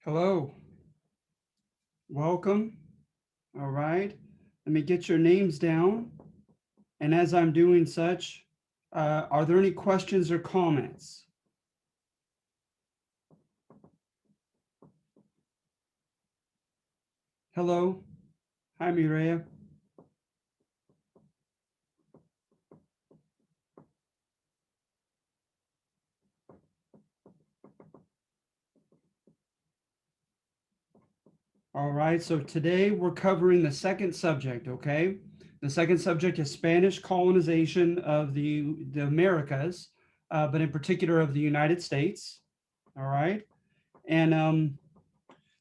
Hello, welcome. All right, let me get your names down. And as I'm doing such, are there any questions or comments? Hello, hi Mireya. All right, so today we're covering the second subject, okay? The second subject is Spanish colonization of the Americas, but in particular of the United States. All right, and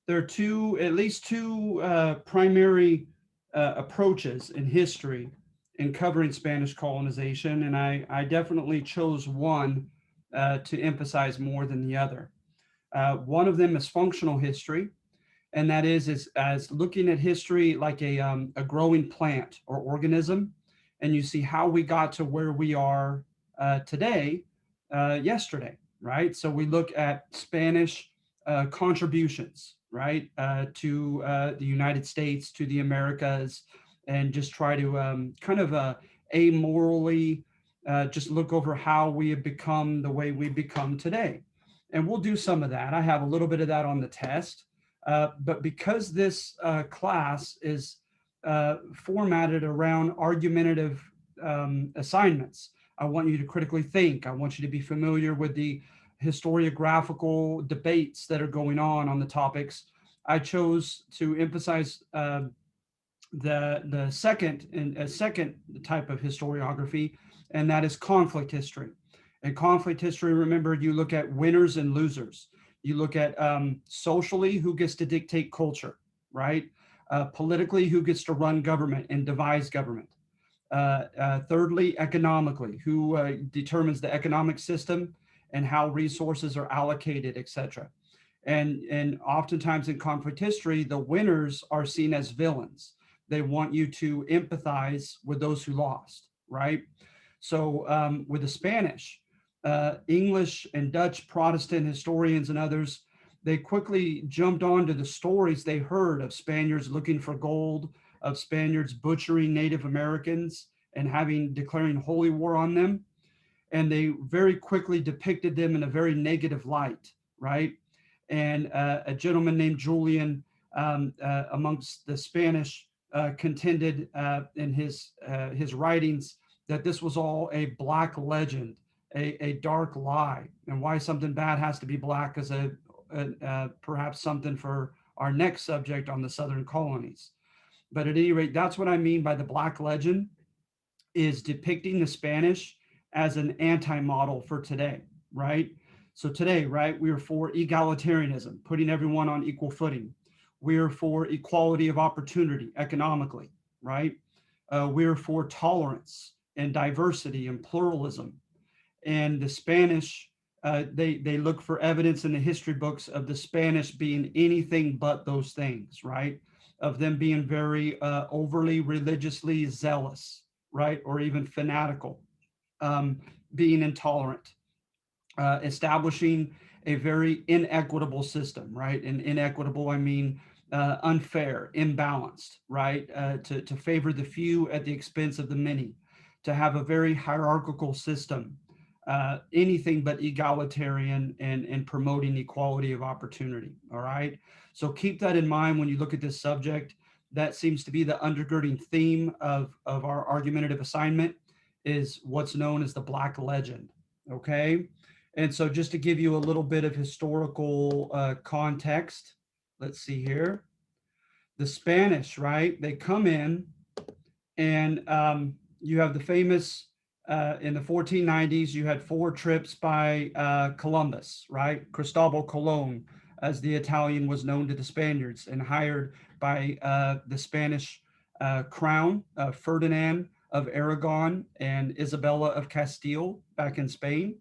there are at least two primary approaches in history in covering Spanish colonization, and I definitely chose one to emphasize more than the other. One of them is functional history, and that is as looking at history like a growing plant or organism, and you see how we got to where we are today, yesterday, right? So we look at Spanish contributions, right, to the United States, to the Americas, and just try to kind of amorally just look over how we have become the way we become today. And we'll do some of that. I have a little bit of that on the test. But because this class is formatted around argumentative assignments, I want you to critically think. I want you to be familiar with the historiographical debates that are going on the topics. I chose to emphasize the second type of historiography, and that is conflict history. In conflict history, remember, you look at winners and losers. You look at socially, who gets to dictate culture, right? Politically, who gets to run government and devise government. Thirdly, economically, who determines the economic system and how resources are allocated, etc. And oftentimes in conflict history, the winners are seen as villains. They want you to empathize with those who lost, right? So with the Spanish, English and Dutch Protestant historians and others, they quickly jumped onto the stories they heard of Spaniards looking for gold, of Spaniards butchering Native Americans and declaring holy war on them. And they very quickly depicted them in a very negative light, right? And a gentleman named Julian, amongst the Spanish, contended in his writings that this was all a black legend, a dark lie. And why something bad has to be black is perhaps something for our next subject on the Southern colonies. But at any rate, that's what I mean by the black legend, is depicting the Spanish as an anti-model for today, right? So today, right, we are for egalitarianism, putting everyone on equal footing. We are for equality of opportunity economically, right? We're for tolerance and diversity and pluralism. And the Spanish, they look for evidence in the history books of the Spanish being anything but those things, right? Of them being very overly religiously zealous, right? Or even fanatical, um, being intolerant, establishing a very inequitable system, right? And inequitable, I mean unfair, imbalanced, right? To favor the few at the expense of the many, to have a very hierarchical system, anything but egalitarian and promoting equality of opportunity, all right? So keep that in mind when you look at this subject. That seems to be the undergirding theme of our argumentative assignment, is what's known as the Black Legend, okay? And so just to give you a little bit of historical context, let's see here. The Spanish, right? They come in and you have the famous, in the 1490s, you had 4 trips by Columbus, right? Cristobal Colon, as the Italian was known to the Spaniards, and hired by the Spanish crown, Ferdinand of Aragon and Isabella of Castile back in Spain,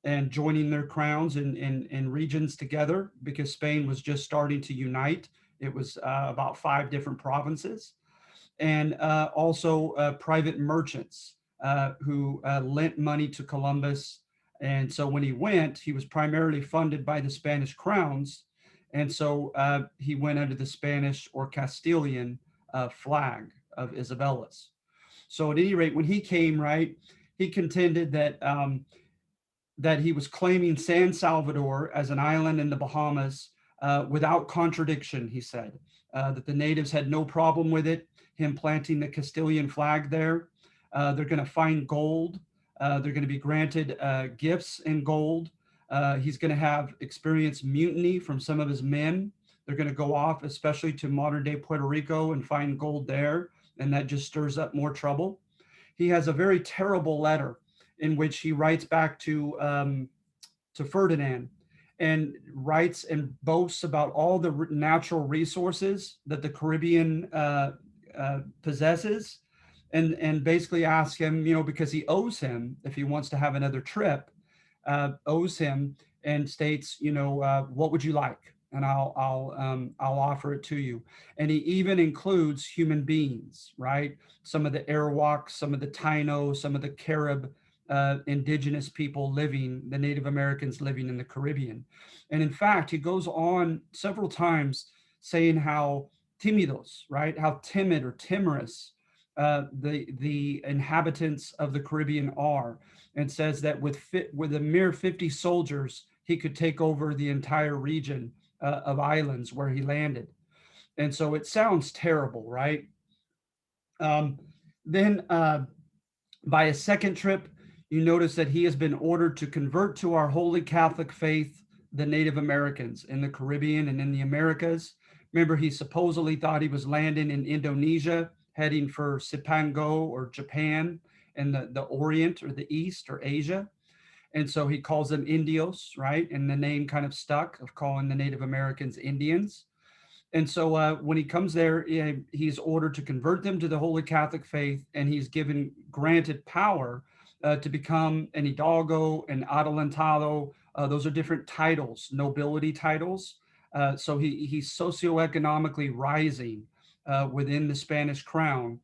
and joining their crowns in regions together, because Spain was just starting to unite. It was about 5 different provinces. And also private merchants who lent money to Columbus. And so when he went, he was primarily funded by the Spanish crowns. And so he went under the Spanish or Castilian flag of Isabella's. So at any rate, when he came, right, he contended that he was claiming San Salvador as an island in the Bahamas without contradiction, he said, that the natives had no problem with it, him planting the Castilian flag there. They're going to find gold. They're going to be granted gifts in gold. He's going to have experienced mutiny from some of his men. They're going to go off, especially to modern day Puerto Rico, and find gold there. And that just stirs up more trouble. He has a very terrible letter in which he writes back to Ferdinand and writes and boasts about all the natural resources that the Caribbean possesses, and basically asks him, because he owes him if he wants to have another trip, owes him, and states, what would you like? And I'll offer it to you. And he even includes human beings, right? Some of the Arawaks, some of the Taino, some of the Carib indigenous people living, the Native Americans living in the Caribbean. And in fact, he goes on several times saying how timidos, right? How timid or timorous the inhabitants of the Caribbean are, and says that with a mere 50 soldiers, he could take over the entire region of islands where he landed. And so it sounds terrible, right? Um, then by a second trip, you notice that he has been ordered to convert to our Holy Catholic faith the Native Americans in the Caribbean and in the Americas. Remember, he supposedly thought he was landing in Indonesia, heading for Cipango or Japan in the Orient or the East or Asia. And so he calls them Indios, right? And the name kind of stuck of calling the Native Americans Indians. And so when he comes there, he's ordered to convert them to the Holy Catholic faith, and he's given granted power to become an hidalgo, an adelantado. Those are different titles, nobility titles. So he's socioeconomically rising within the Spanish crown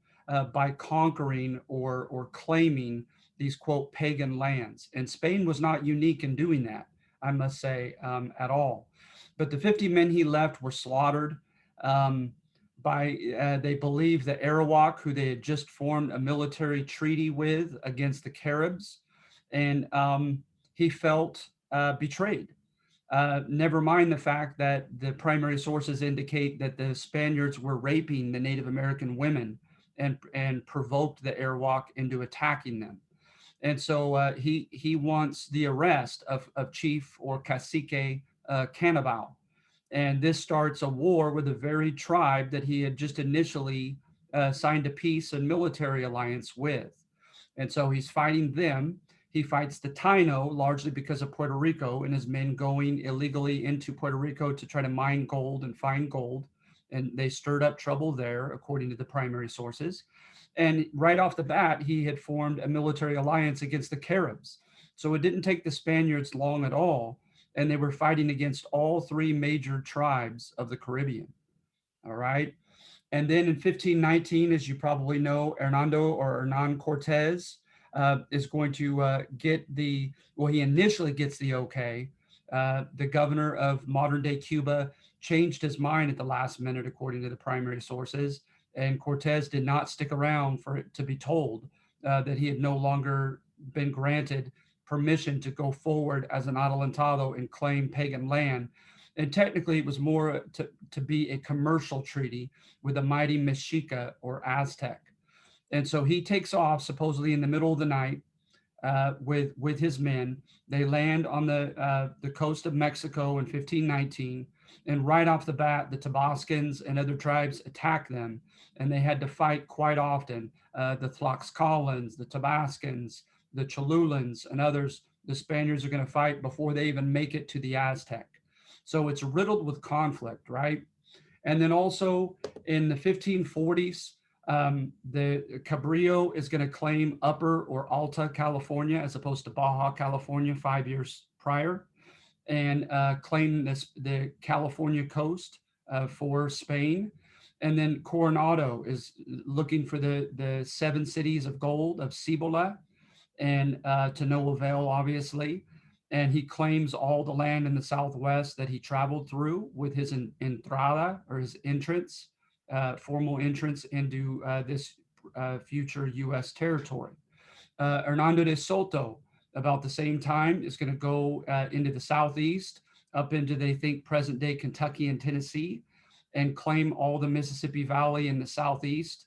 by conquering or claiming these, quote, pagan lands. And Spain was not unique in doing that, I must say, at all. But the 50 men he left were slaughtered um, by, they believe, the Arawak, who they had just formed a military treaty with against the Caribs. And he felt betrayed. Never mind the fact that the primary sources indicate that the Spaniards were raping the Native American women and provoked the Arawak into attacking them. And so he wants the arrest of Chief or Cacique Cannibal. And this starts a war with the very tribe that he had just initially signed a peace and military alliance with. And so he's fighting them. He fights the Taino largely because of Puerto Rico and his men going illegally into Puerto Rico to try to mine gold and find gold. And they stirred up trouble there, according to the primary sources. And right off the bat, he had formed a military alliance against the Caribs. So it didn't take the Spaniards long at all. And they were fighting against all three major tribes of the Caribbean. All right. And then in 1519, as you probably know, Hernando or Hernan Cortez is going to get he initially gets the okay. The governor of modern day Cuba changed his mind at the last minute, according to the primary sources. And Cortez did not stick around for it to be told that he had no longer been granted permission to go forward as an adelantado and claim pagan land. And technically, it was more to be a commercial treaty with the mighty Mexica or Aztec. And so he takes off supposedly in the middle of the night with his men. They land on the coast of Mexico in 1519, and right off the bat, the Tabascans and other tribes attack them, and they had to fight quite often. The Tlaxcalans, the Tabascans, the Cholulans, and others. The Spaniards are going to fight before they even make it to the Aztec. So it's riddled with conflict, right? And then also in the 1540s, the Cabrillo is going to claim Upper or Alta California as opposed to Baja California 5 years prior, and claim the California coast for Spain. And then Coronado is looking for the seven cities of gold of Cibola, and to no avail, obviously. and he claims all the land in the Southwest that he traveled through with his entrada, or his entrance, formal entrance into this future U.S. territory. Hernando de Soto, about the same time, is going to go into the Southeast, up into, they think, present day Kentucky and Tennessee, and claim all the Mississippi Valley in the Southeast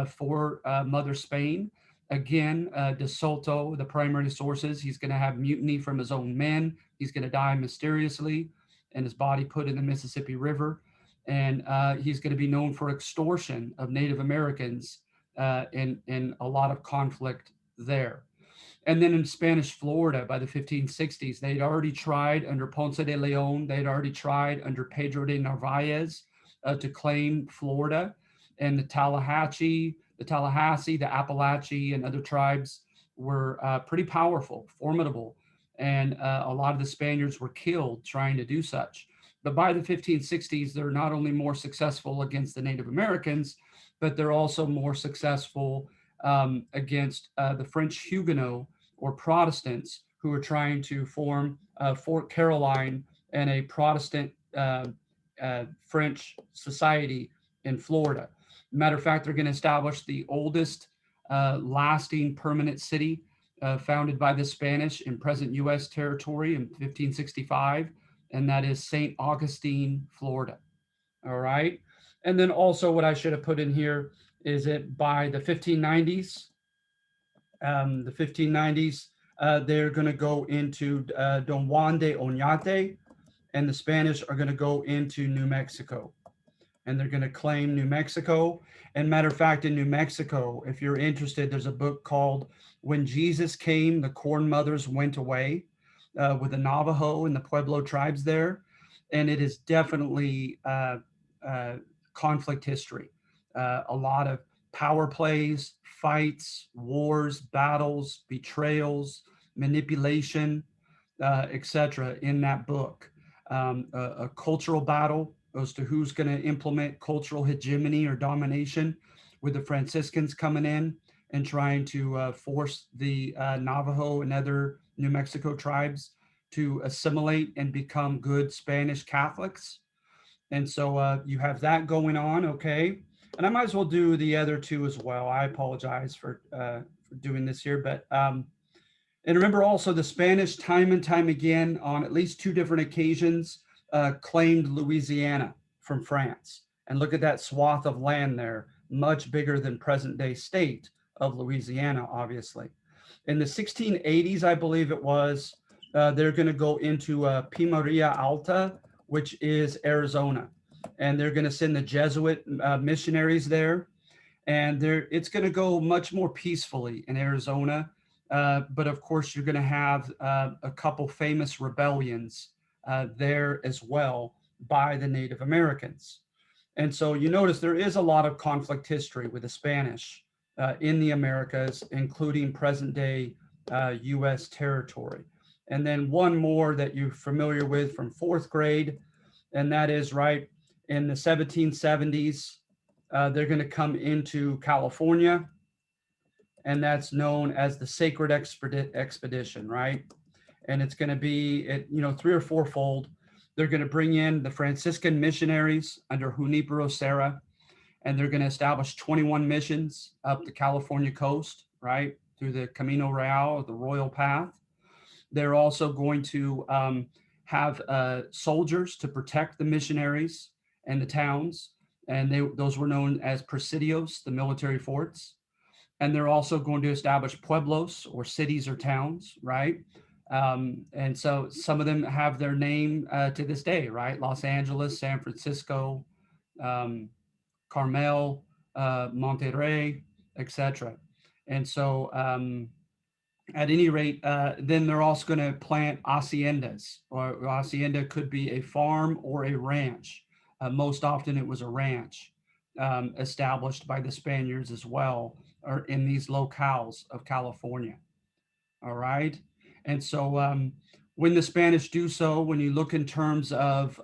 for Mother Spain. Again, De Soto, the primary sources, he's going to have mutiny from his own men. He's going to die mysteriously and his body put in the Mississippi River. And he's going to be known for extortion of Native Americans in a lot of conflict there. And then in Spanish Florida by the 1560s, they'd already tried under Ponce de Leon, they'd already tried under Pedro de Narvaez to claim Florida. And the Tallahassee, the Appalachee, and other tribes were pretty powerful, formidable. And a lot of the Spaniards were killed trying to do such. But by the 1560s, they're not only more successful against the Native Americans, but they're also more successful against the French Huguenot or Protestants who are trying to form Fort Caroline and a Protestant French society in Florida. Matter of fact, they're going to establish the oldest lasting permanent city founded by the Spanish in present U.S. territory in 1565, and that is St. Augustine, Florida. All right. And then also, what I should have put in here is that by the 1590s, they're going to go into Don Juan de Oñate, and the Spanish are going to go into New Mexico, and they're going to claim New Mexico. And matter of fact, in New Mexico, if you're interested, there's a book called When Jesus Came, the Corn Mothers Went Away, with the Navajo and the Pueblo tribes there. And it is definitely uh, conflict history. A lot of power plays, fights, wars, battles, betrayals, manipulation, etc. in that book. A cultural battle as to who's going to implement cultural hegemony or domination, with the Franciscans coming in and trying to force the Navajo and other New Mexico tribes to assimilate and become good Spanish Catholics. And so you have that going on, okay? And I might as well do the other two as well. I apologize for doing this here, but and remember also the Spanish, time and time again, on at least two different occasions, claimed Louisiana from France. And look at that swath of land there, much bigger than present day state of Louisiana, obviously. In the 1680s, I believe it was, they're going to go into Pimaria Alta, which is Arizona. And they're going to send the Jesuit missionaries there. And it's going to go much more peacefully in Arizona. But of course, you're going to have a couple famous rebellions there as well by the Native Americans. And so you notice there is a lot of conflict history with the Spanish in the Americas, including present day US territory. And then one more that you're familiar with from fourth grade, and that is right in the 1770s, they're going to come into California, and that's known as the Sacred Expedition, right? And it's going to be, three or fourfold. They're going to bring in the Franciscan missionaries under Junipero Serra, and they're going to establish 21 missions up the California coast, right, through the Camino Real, the Royal Path. They're also going to have soldiers to protect the missionaries and the towns, and those were known as presidios, the military forts. And they're also going to establish pueblos, or cities or towns, right? And so some of them have their name to this day, right? Los Angeles, San Francisco, um, Carmel, Monterrey, etc. And so at any rate, then they're also going to plant haciendas, or hacienda could be a farm or a ranch. Most often it was a ranch established by the Spaniards as well, or in these locales of California. All right. And so when the Spanish do so, when you look in terms of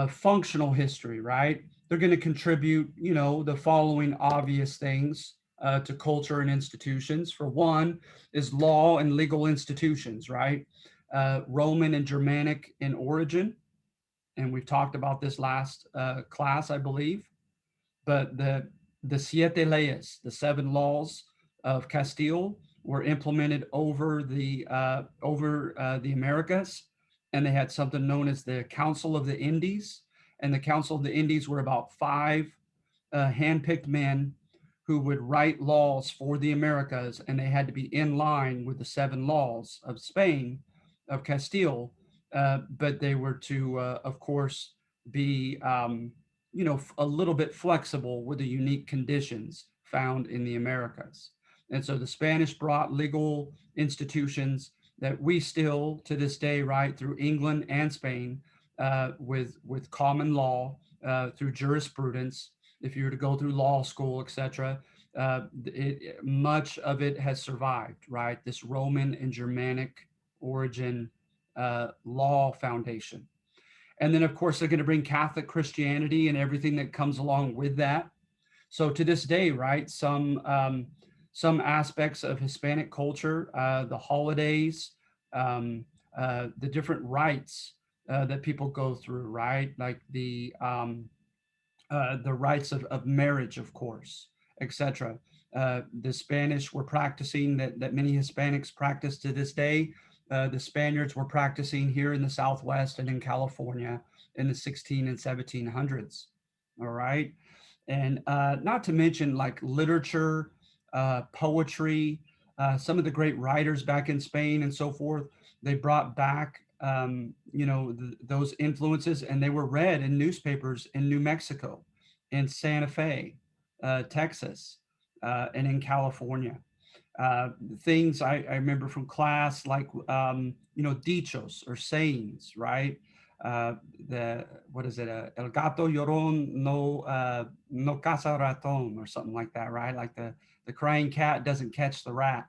functional history, right, they're going to contribute, the following obvious things to culture and institutions. For one, is law and legal institutions, right? Roman and Germanic in origin, and we've talked about this last class, I believe. But the Siete Leyes, the seven laws of Castile, were implemented over the Americas, and they had something known as the Council of the Indies. And the Council of the Indies were about five handpicked men who would write laws for the Americas, and they had to be in line with the seven laws of Spain, of Castile, but they were to, of course, be, a little bit flexible with the unique conditions found in the Americas. And so the Spanish brought legal institutions that we still, to this day, right through England and Spain, with common law, through jurisprudence, if you were to go through law school, etc., much of it has survived, right? This Roman and Germanic origin law foundation. And then, of course, they're going to bring Catholic Christianity and everything that comes along with that. So to this day, right, some aspects of Hispanic culture, the holidays, the different rites that people go through, right, like the rights of marriage, of course, etc. The Spanish were practicing that many Hispanics practice to this day. The Spaniards were practicing here in the Southwest and in California in the 16 and 1700s. All right. And not to mention like literature, poetry, some of the great writers back in Spain and so forth. They brought back, those influences, and they were read in newspapers in New Mexico, in Santa Fe, Texas, and in California. Things I remember from class, like dichos or sayings, right? Uh, the what is it? El gato llorón no caza ratón, or something like that, right? Like the crying cat doesn't catch the rat.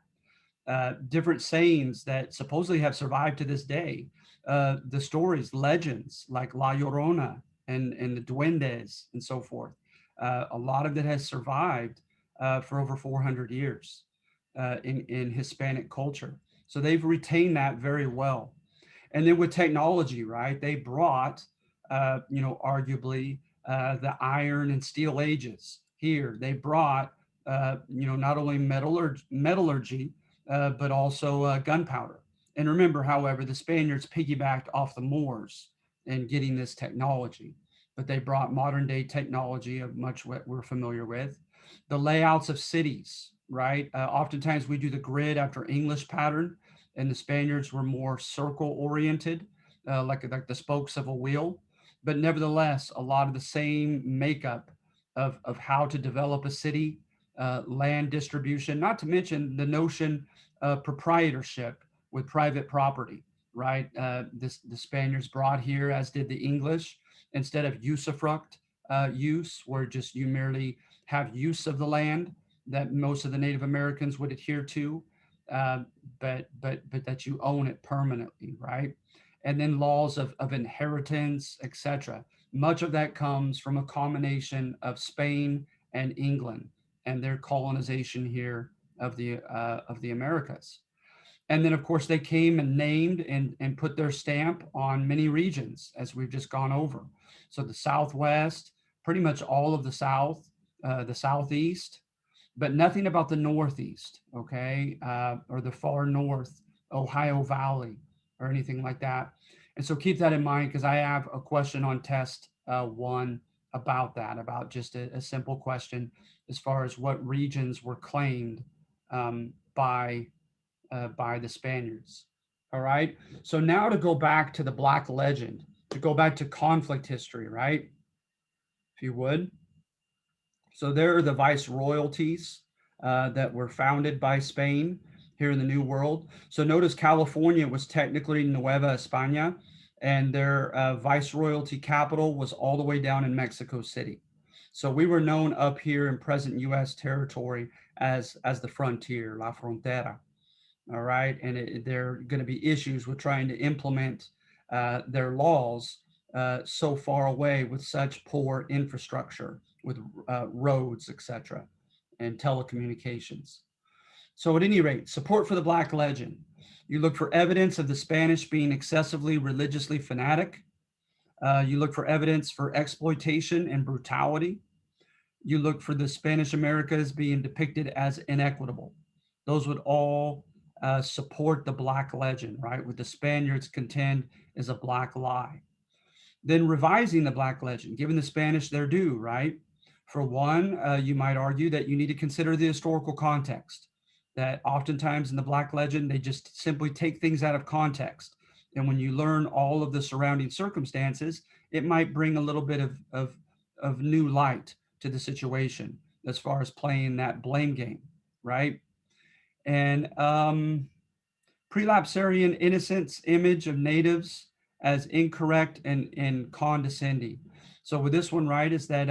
Different sayings that supposedly have survived to this day. The stories, legends like La Llorona and the Duendes and so forth. A lot of it has survived for over 400 years in Hispanic culture. So they've retained that very well. And then with technology, right, they brought, arguably the iron and steel ages here. They brought, not only metallurgy, but also gunpowder. And remember, however, the Spaniards piggybacked off the Moors in getting this technology, but they brought modern day technology of much what we're familiar with. The layouts of cities, right? Oftentimes we do the grid after English pattern, and the Spaniards were more circle oriented, like the spokes of a wheel. But nevertheless, a lot of the same makeup of how to develop a city, land distribution, not to mention the notion of proprietorship with private property, right? The Spaniards brought here, as did the English, instead of usufruct use, where just you merely have use of the land that most of the Native Americans would adhere to, uh, but that you own it permanently, right? And then laws of inheritance, etc. Much of that comes from a combination of Spain and England and their colonization here of the Americas. And then, of course, they came and named and put their stamp on many regions, as we've just gone over. So the Southwest, pretty much all of the South, the Southeast, but nothing about the Northeast, okay, or the far North, Ohio Valley, or anything like that. And so keep that in mind, because I have a question on test one about that, about just a simple question as far as what regions were claimed by the Spaniards. All right. So now to go back to the Black legend, to go back to conflict history, right? If you would. So there are the viceroyalties that were founded by Spain here in the New World. So notice California was technically Nueva España, and their viceroyalty capital was all the way down in Mexico City. So we were known up here in present U.S. territory as the frontier, La Frontera. All right, and there are going to be issues with trying to implement their laws so far away with such poor infrastructure, with roads, etc. and telecommunications. So at any rate, support for the Black legend. You look for evidence of the Spanish being excessively religiously fanatic. You look for evidence for exploitation and brutality. You look for the Spanish Americas being depicted as inequitable. Those would all support the Black legend, right? What the Spaniards contend is a Black lie. Then revising the Black legend, giving the Spanish their due, right? For one, you might argue that you need to consider the historical context, that oftentimes in the Black legend, they just simply take things out of context. And when you learn all of the surrounding circumstances, it might bring a little bit of new light to the situation as far as playing that blame game, right? And prelapsarian innocence image of natives as incorrect and condescending. So with this one, right, is that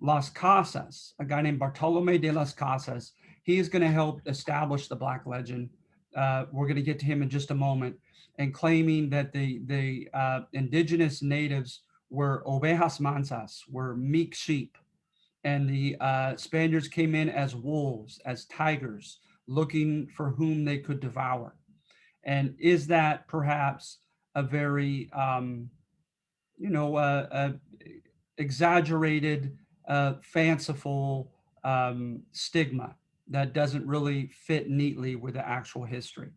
Las Casas, a guy named Bartolome de las Casas, he is going to help establish the Black legend. We're going to get to him in just a moment, and claiming that the indigenous natives were ovejas mansas, were meek sheep, and the Spaniards came in as wolves, as tigers, looking for whom they could devour. And is that perhaps a very, exaggerated, fanciful stigma that doesn't really fit neatly with the actual history?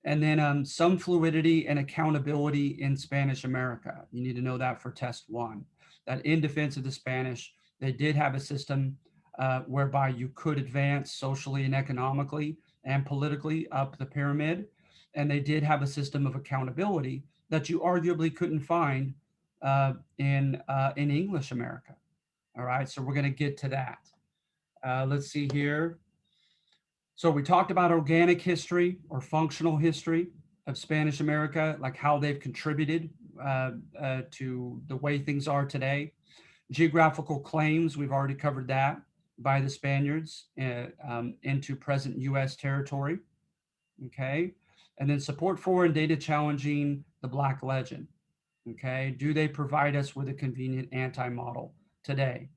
And then some fluidity and accountability in Spanish America. You need to know that for test one, that in defense of the Spanish, they did have a system whereby you could advance socially and economically and politically up the pyramid. And they did have a system of accountability that you arguably couldn't find in English America. All right, so we're going to get to that. Let's see here. So we talked about organic history or functional history of Spanish America, like how they've contributed to the way things are today. Geographical claims, we've already covered that, by the Spaniards into present U.S. territory. Okay. And then support for and data challenging the Black legend. Okay. Do they provide us with a convenient anti-model today?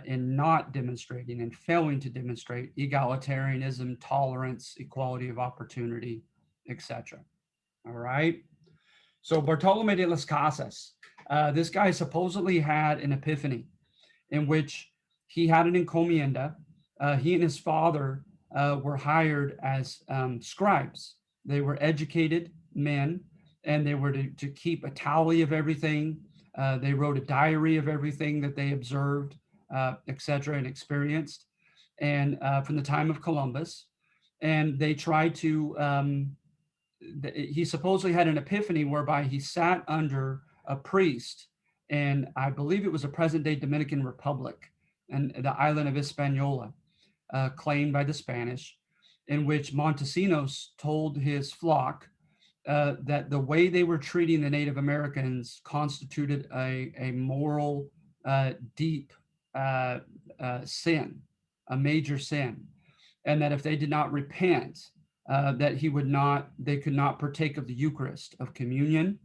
In not demonstrating and failing to demonstrate egalitarianism, tolerance, equality of opportunity, etc. All right. So Bartolome de las Casas, this guy supposedly had an epiphany in which he had an encomienda. He and his father were hired as scribes. They were educated men, and they were to keep a tally of everything. They wrote a diary of everything that they observed, etc., and experienced, and from the time of Columbus. And they tried to, he supposedly had an epiphany whereby he sat under a priest, and I believe it was a present-day Dominican Republic, and the island of Hispaniola, claimed by the Spanish, in which Montesinos told his flock that the way they were treating the Native Americans constituted a moral, deep sin, a major sin, and that if they did not repent, that they could not partake of the Eucharist, of communion,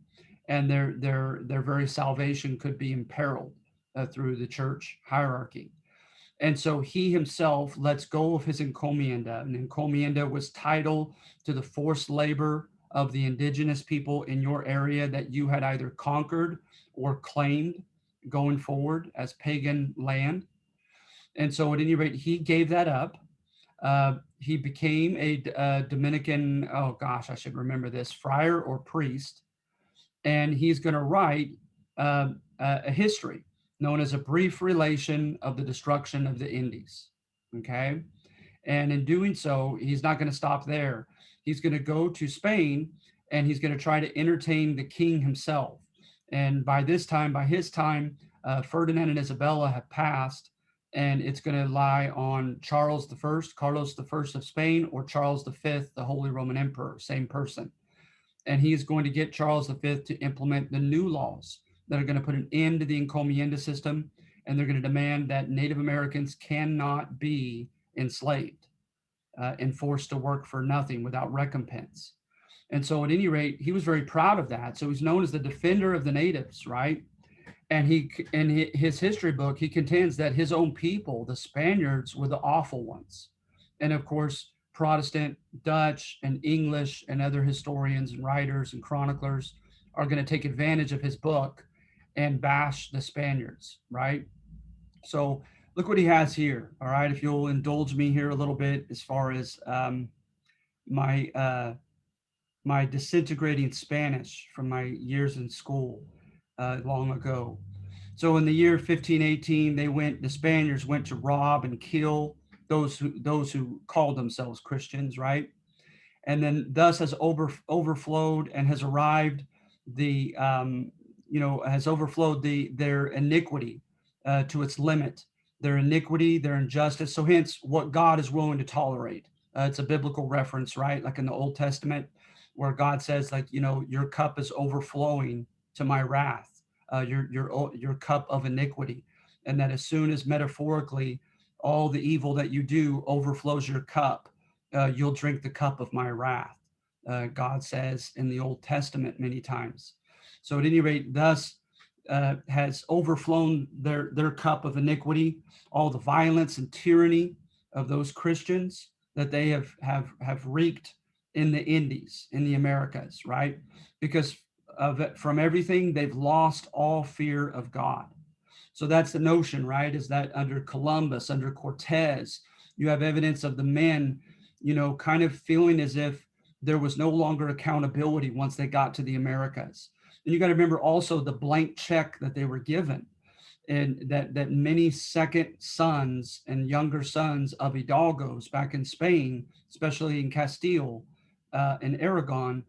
and their very salvation could be imperiled through the church hierarchy. And so he himself lets go of his encomienda. And encomienda was title to the forced labor of the indigenous people in your area that you had either conquered or claimed going forward as pagan land. And so at any rate, he gave that up. He became a Dominican, oh gosh, I should remember this, friar or priest. And he's going to write a history known as A Brief Relation of the Destruction of the Indies. Okay. And in doing so, he's not going to stop there. He's going to go to Spain, and he's going to try to entertain the king himself. And by his time, Ferdinand and Isabella have passed, and it's going to lie on Charles I, Carlos I of Spain, or Charles V, the Holy Roman Emperor, same person. And he is going to get Charles V to implement the new laws that are going to put an end to the encomienda system, and they're going to demand that Native Americans cannot be enslaved and forced to work for nothing without recompense. And so at any rate, he was very proud of that. So he's known as the defender of the natives, right? And in his history book, he contends that his own people, the Spaniards, were the awful ones. And of course, Protestant, Dutch, and English, and other historians and writers and chroniclers are going to take advantage of his book and bash the Spaniards, right? So look what he has here. All right, if you'll indulge me here a little bit as far as my my disintegrating Spanish from my years in school long ago. So in the year 1518, the Spaniards went to rob and kill those who called themselves Christians, right? And then thus has overflowed and has arrived the has overflowed their iniquity to its limit, their iniquity, their injustice. So hence, what God is willing to tolerate. It's a biblical reference, right? Like in the Old Testament, where God says, like, your cup is overflowing to my wrath, your cup of iniquity, and that as soon as metaphorically all the evil that you do overflows your cup, you'll drink the cup of my wrath. God says in the Old Testament many times. So at any rate, thus has overflown their cup of iniquity, all the violence and tyranny of those Christians that they have wreaked in the Indies, in the Americas, right? Because of it, from everything, they've lost all fear of God. So that's the notion, right? Is that under Columbus, under Cortez, you have evidence of the men, kind of feeling as if there was no longer accountability once they got to the Americas. And you got to remember also the blank check that they were given, and that many second sons and younger sons of hidalgos back in Spain, especially in Castile and Aragon,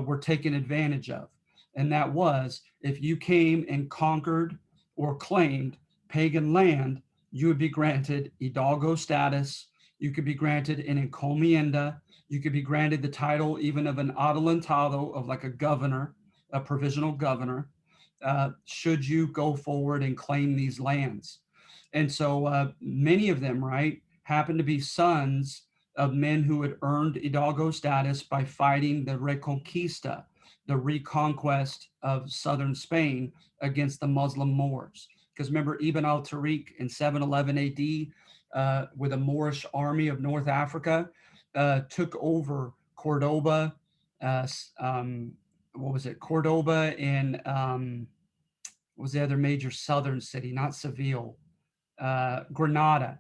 were taken advantage of. And that was, if you came and conquered or claimed pagan land, you would be granted hidalgo status. You could be granted an encomienda. You could be granted the title even of an adelantado, of like a governor, a provisional governor, should you go forward and claim these lands. And so many of them, right, happen to be sons of men who had earned hidalgo status by fighting the Reconquista, the reconquest of southern Spain against the Muslim Moors. Because remember, Ibn al-Tariq in 711 AD, with a Moorish army of North Africa, took over Cordoba, what was it? Cordoba and what was the other major southern city? Not Seville, Granada.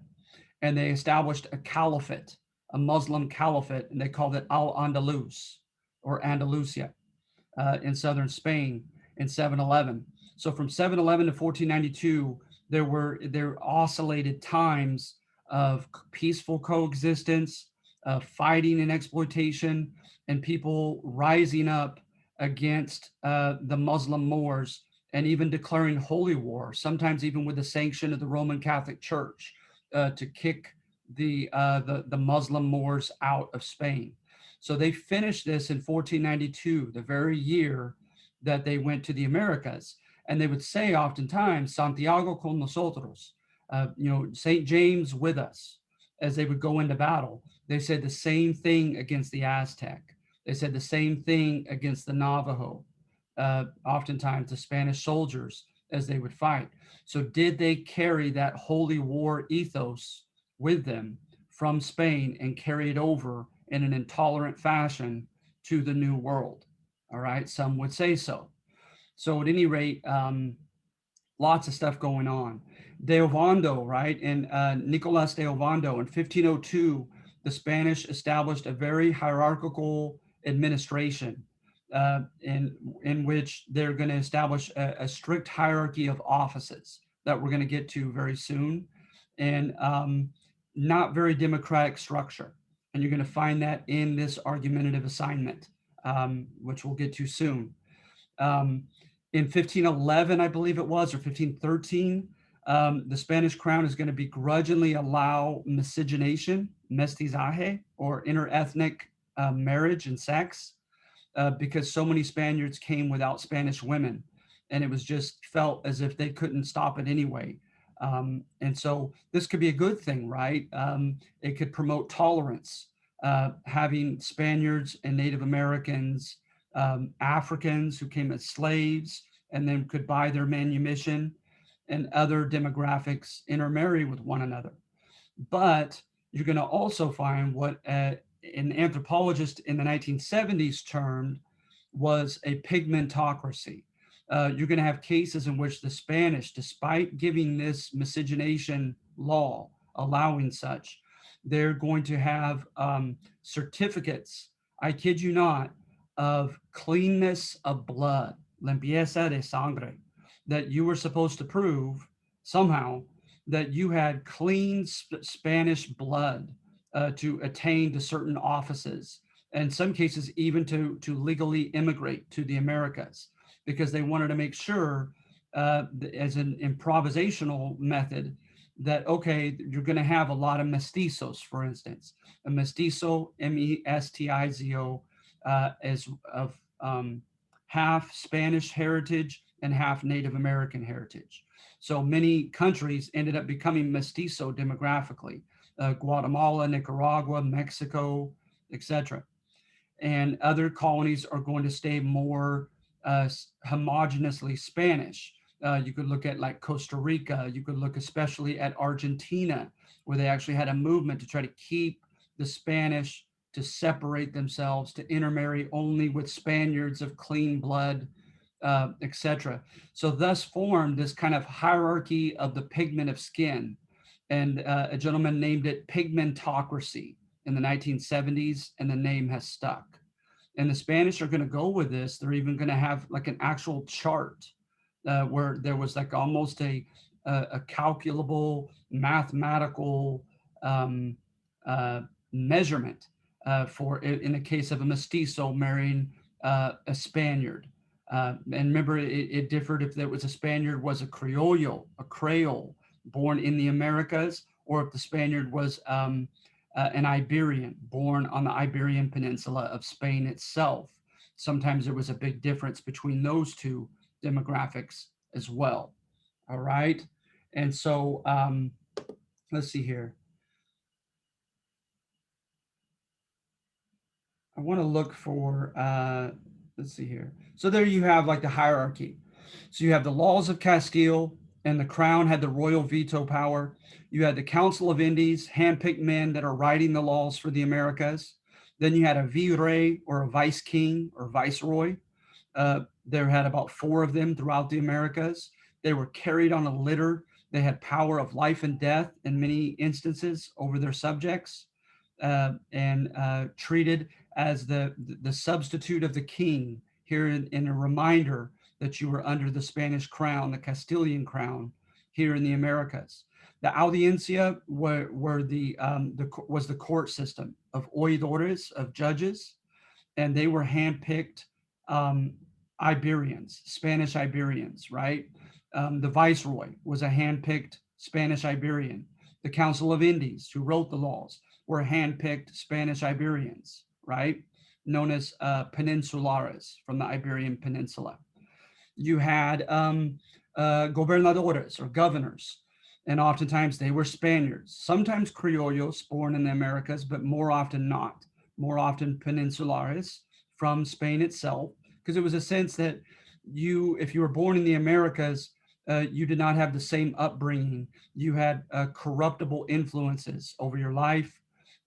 And they established a caliphate, a Muslim caliphate, and they called it Al-Andalus, or Andalusia, in southern Spain in 711. So from 711 to 1492, there oscillated times of peaceful coexistence, fighting and exploitation, and people rising up against the Muslim Moors and even declaring holy war, sometimes even with the sanction of the Roman Catholic Church, to kick the Muslim Moors out of Spain. So they finished this in 1492, the very year that they went to the Americas. And they would say oftentimes, Santiago con nosotros, St. James with us, as they would go into battle. They said the same thing against the Aztec. They said the same thing against the Navajo, oftentimes the Spanish soldiers as they would fight. So did they carry that holy war ethos with them from Spain and carry it over in an intolerant fashion to the New World? All right, some would say so. So at any rate, lots of stuff going on. De Ovando, right? And Nicolas de Ovando in 1502, the Spanish established a very hierarchical administration in which they're going to establish a strict hierarchy of offices that we're going to get to very soon, and not very democratic structure. And you're going to find that in this argumentative assignment, which we'll get to soon. In 1511, I believe it was, or 1513, the Spanish crown is going to begrudgingly allow miscegenation, mestizaje, or interethnic marriage and sex, because so many Spaniards came without Spanish women, and it was just felt as if they couldn't stop it anyway. And so this could be a good thing, right? It could promote tolerance, having Spaniards and Native Americans, Africans who came as slaves, and then could buy their manumission, and other demographics intermarry with one another. But you're going to also find what an anthropologist in the 1970s termed was a pigmentocracy. You're going to have cases in which the Spanish, despite giving this miscegenation law, allowing such, they're going to have certificates, I kid you not, of cleanness of blood, limpieza de sangre, that you were supposed to prove somehow that you had clean Spanish blood to attain to certain offices, in some cases even to legally immigrate to the Americas, because they wanted to make sure, as an improvisational method, that okay, you're going to have a lot of mestizos, for instance. A mestizo, mestizo, is of half Spanish heritage and half Native American heritage. So many countries ended up becoming mestizo demographically, Guatemala, Nicaragua, Mexico, etc. And other colonies are going to stay more homogeneously Spanish. You could look at like Costa Rica. You could look especially at Argentina, where they actually had a movement to try to keep the Spanish to separate themselves, to intermarry only with Spaniards of clean blood, etc. So thus formed this kind of hierarchy of the pigment of skin. And a gentleman named it pigmentocracy in the 1970s, and the name has stuck. And the Spanish are going to go with this. They're even going to have like an actual chart where there was like almost a calculable mathematical um, uh, measurement for in the case of a mestizo marrying a Spaniard. And remember, it differed if there was a Spaniard was a Criollo, a Creole born in the Americas, or if the Spaniard was an Iberian born on the Iberian Peninsula of Spain itself. Sometimes there was a big difference between those two demographics as well. All right. And so let's see here. I want to look for, let's see here. So there you have like the hierarchy. So you have the laws of Castile, and the crown had the royal veto power. You had the Council of Indies, handpicked men that are writing the laws for the Americas. Then you had a virrey, or a vice king or viceroy. There had about four of them throughout the Americas. They were carried on a litter. They had power of life and death in many instances over their subjects, and treated as the substitute of the king, here in a reminder that you were under the Spanish crown, the Castilian crown, here in the Americas. The audiencia was the court system of oidores, of judges, and they were handpicked um, Iberians, Spanish Iberians, right? The viceroy was a handpicked Spanish Iberian. The Council of Indies, who wrote the laws, were handpicked Spanish Iberians, right? Known as peninsulares from the Iberian Peninsula. You had gobernadores, or governors, and oftentimes they were Spaniards, sometimes Criollos born in the Americas, but more often not, more often peninsulares from Spain itself, because it was a sense that if you were born in the Americas, you did not have the same upbringing. You had corruptible influences over your life,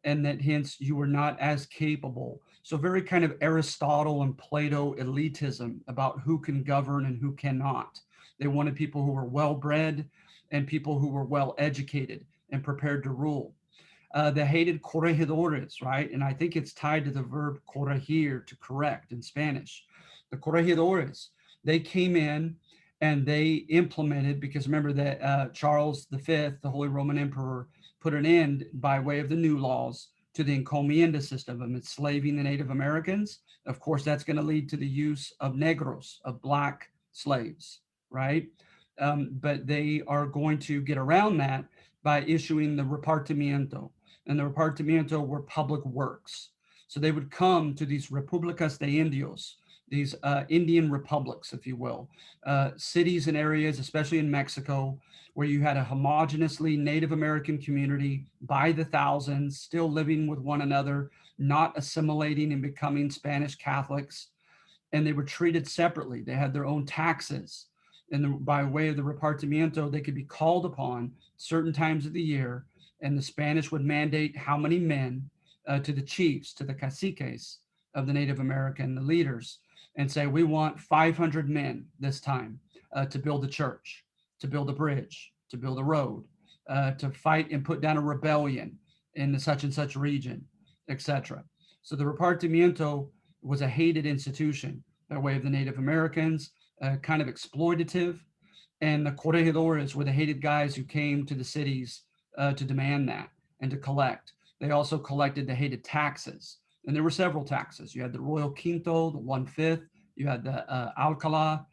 and that hence you were not as capable. So very kind of Aristotle and Plato elitism about who can govern and who cannot. They wanted people who were well-bred and people who were well-educated and prepared to rule. They hated corregidores, right? And I think it's tied to the verb corregir, to correct in Spanish. The corregidores, they came in and they implemented, because remember that Charles V, the Holy Roman Emperor, put an end by way of the new laws to the encomienda system of enslaving the Native Americans. Of course, that's going to lead to the use of negros, of black slaves, right? But they are going to get around that by issuing the repartimiento. And the repartimiento were public works. So they would come to these repúblicas de indios, these Indian republics, if you will, cities and areas, especially in Mexico, where you had a homogeneously Native American community by the thousands, still living with one another, not assimilating and becoming Spanish Catholics. and they were treated separately. They had their own taxes. And by way of the repartimiento, they could be called upon certain times of the year, and the Spanish would mandate how many men to the chiefs, to the caciques of the Native American, the leaders, and say, we want 500 men this time to build a church, to build a bridge, to build a road, to fight and put down a rebellion in the such and such region, etc. So the repartimiento was a hated institution by way of the Native Americans, kind of exploitative. And the corregidores were the hated guys who came to the cities to demand that and to collect. They also collected the hated taxes. And there were several taxes. You had the Royal Quinto, the 1/5, you had the Alcala,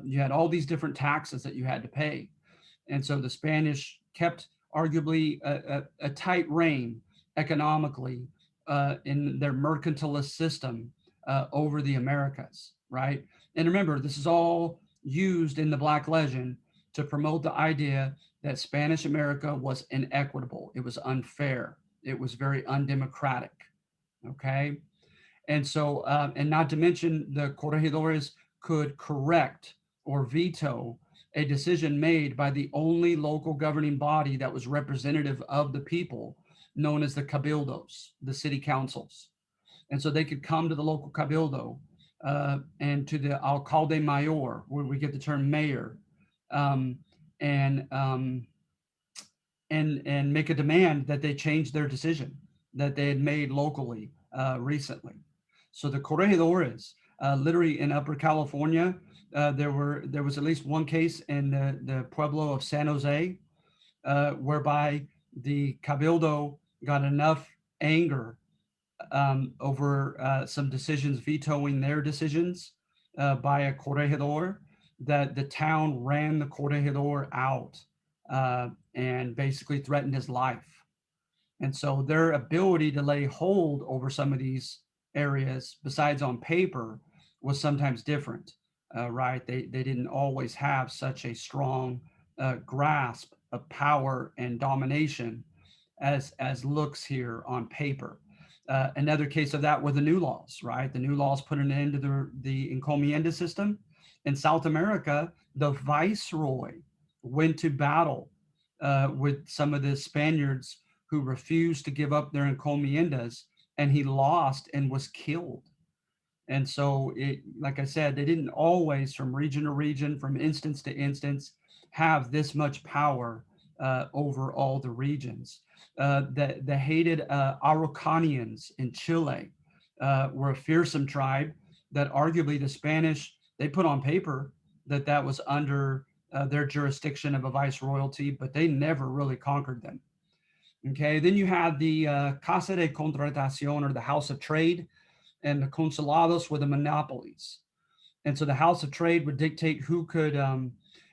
you had all these different taxes that you had to pay. And so the Spanish kept arguably a tight rein economically in their mercantilist system over the Americas, right? And remember, this is all used in the Black Legend to promote the idea that Spanish America was inequitable. It was unfair. It was very undemocratic. Okay. And so, and not to mention, the corregidores could correct or veto a decision made by the only local governing body that was representative of the people, known as the cabildos, the city councils. And so they could come to the local cabildo and to the alcalde mayor, where we get the term mayor, um, and um, and make a demand that they change their decision that they had made locally recently. So the corregidores, literally in Upper California, there was at least one case in the pueblo of San Jose, whereby the cabildo got enough anger over some decisions, vetoing their decisions by a corregidor, that the town ran the corregidor out and basically threatened his life. And so their ability to lay hold over some of these areas, besides on paper, was sometimes different, right? They didn't always have such a strong grasp of power and domination as looks here on paper. Another case of that were the new laws, right? The new laws put an end to the encomienda system. In South America, the viceroy went to battle with some of the Spaniards who refused to give up their encomiendas, and he lost and was killed. And so, like I said, they didn't always, from region to region, from instance to instance, have this much power over all the regions. The hated Araucanians in Chile were a fearsome tribe that arguably the Spanish, they put on paper that was under their jurisdiction of a viceroyalty, but they never really conquered them. Okay, then you had the Casa de Contratación, or the House of Trade, and the consulados were the monopolies. And so the House of Trade would dictate who could, and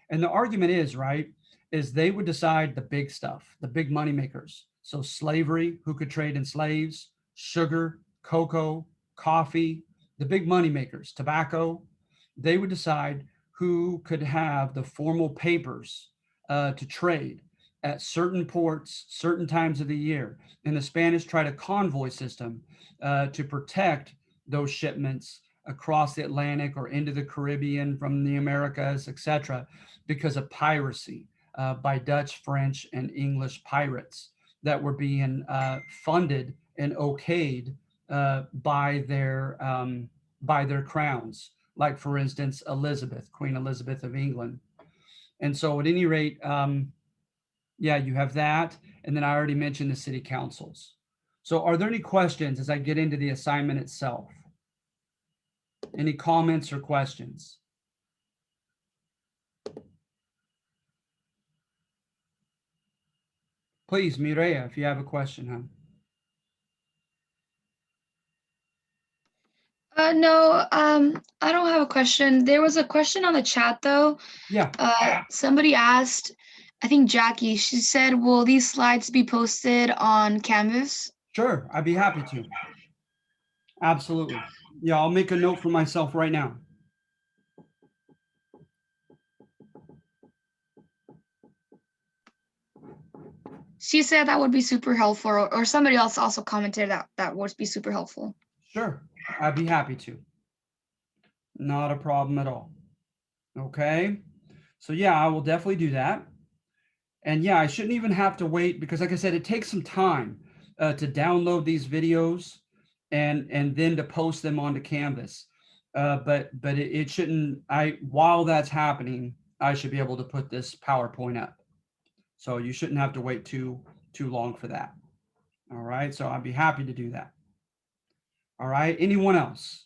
the argument is, right, is they would decide the big stuff, the big money makers. So slavery, who could trade in slaves, sugar, cocoa, coffee, the big money makers, tobacco. They would decide who could have the formal papers to trade at certain ports, certain times of the year. And the Spanish tried a convoy system to protect those shipments across the Atlantic or into the Caribbean from the Americas, etc., because of piracy by Dutch, French, and English pirates that were being funded and okayed by their crowns, like, for instance, Elizabeth, Queen Elizabeth of England. And so, at any rate, yeah, you have that, and then I already mentioned the city councils. So, are there any questions as I get into the assignment itself? Any comments or questions? Please, Mireya, if you have a question, huh? No, I don't have a question. There was a question on the chat though. Yeah. Somebody asked, I think Jackie, she said, will these slides be posted on Canvas? Sure, I'd be happy to. Absolutely. Yeah, I'll make a note for myself right now. She said that would be super helpful, or somebody else also commented that would be super helpful. Sure, I'd be happy to. Not a problem at all. Okay. So yeah, I will definitely do that. And yeah, I shouldn't even have to wait because, like I said, it takes some time to download these videos and then to post them onto Canvas. But it shouldn't. While that's happening, I should be able to put this PowerPoint up. So you shouldn't have to wait too long for that. All right. So I'd be happy to do that. All right. Anyone else?